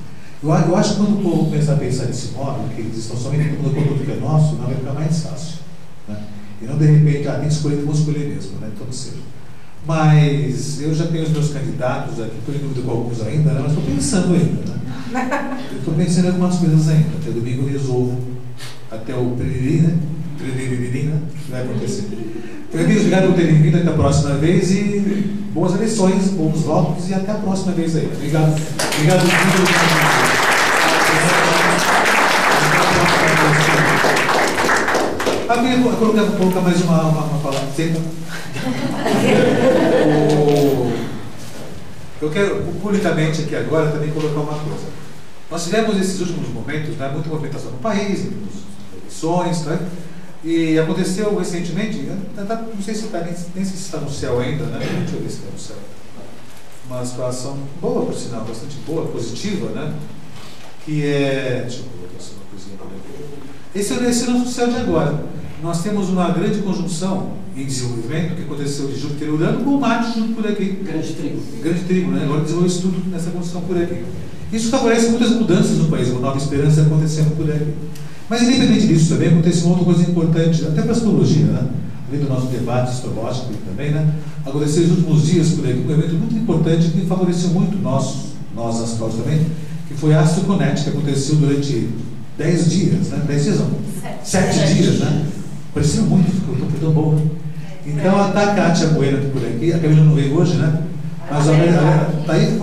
Eu acho que quando o povo começar a pensar desse modo, que eles estão somente tomando conta do que é nosso, não vai ficar mais fácil, né? E não de repente, tem que escolher, vou escolher mesmo, né? Então seja. Mas eu já tenho os meus candidatos aqui, estou em dúvida com alguns ainda, né? Mas estou pensando ainda, né? Eu estou pensando em algumas coisas ainda. Até domingo eu resolvo. Até o Piriri, né? Que vai acontecer. Então, amigos, obrigado por terem vindo. Até a próxima vez e boas eleições, bons votos e até a próxima vez aí. Obrigado. Obrigado. Eu vou colocar mais uma palavra. Eu quero publicamente aqui agora também colocar uma coisa. Nós tivemos esses últimos momentos, né, muita movimentação no país, eleições, né, e aconteceu recentemente, não sei se está, nem sei se está no céu ainda, né, deixa eu ver se está no céu. Uma situação boa, por sinal, bastante boa, positiva, né, que é. Deixa eu colocar só uma coisinha por aqui. Esse é o nosso céu de agora. Nós temos uma grande conjunção em desenvolvimento que aconteceu de Júpiter e Urano com o Marte junto por aqui. Grande trigo, né? Agora desenvolveu isso tudo nessa condição por aqui. Isso favorece muitas mudanças no país, uma nova esperança acontecendo por aqui. Mas independente disso também acontece uma outra coisa importante, até para a astrologia, né? além do nosso debate histológico também, né? Aconteceu nos últimos dias por aí um evento muito importante que favoreceu muito nós astrónomos também, que foi a AstroConnect, que aconteceu durante 10 dias, né? 10 dias não, 7 dias, né? Parecia muito, foi tão bom, né? Então, está a Kátia Bueno por aqui, a Camila não veio hoje, né? Mas a galera está aí?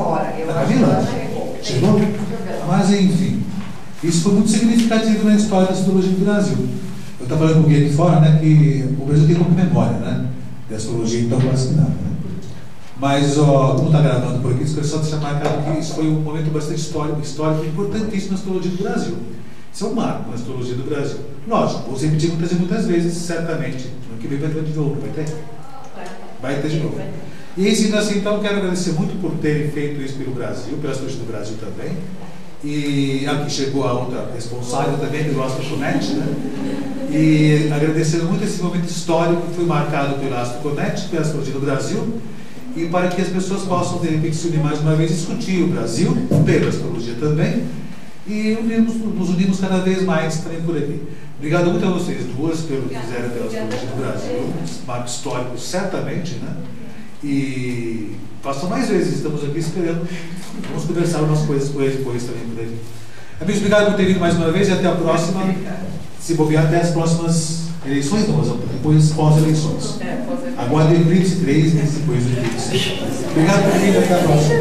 A Camila? Chegou? Mas, enfim, isso foi muito significativo na história da astrologia do Brasil. Eu estava falando com alguém aqui fora, né, que o Brasil tem pouca memória, né? De astrologia, então quase que nada, né? Mas, como está gravando por aqui, eu só deixar marcado que isso foi um momento bastante histórico importantíssimo na astrologia do Brasil. Isso é um marco na astrologia do Brasil. Lógico, vou repetir muitas vezes, certamente. No que vem vai ter de novo, vai ter? Vai ter de novo. E assim, então, quero agradecer muito por terem feito isso pelo Brasil, pela astrologia do Brasil também. E aqui chegou a outra responsável também pelo AstroConnect, né? E agradecendo muito esse momento histórico que foi marcado pela AstroConnect, pela astrologia do Brasil, e para que as pessoas possam, de repente, se unir mais uma vez e discutir o Brasil, pela astrologia também, e nos unimos cada vez mais também por aqui. Obrigado muito a vocês duas pelo que fizeram pela astrologia do Brasil, um marco histórico certamente, né? E façam mais vezes, estamos aqui esperando. Vamos conversar umas coisas com eles depois também por aí. Amigos, obrigado por ter vindo mais uma vez e até a próxima. Se bobear até as próximas eleições, não, mas depois pós-eleições. Aguardem o Eclipse 3 e depois o Eclipse. Obrigado por vir, até a próxima.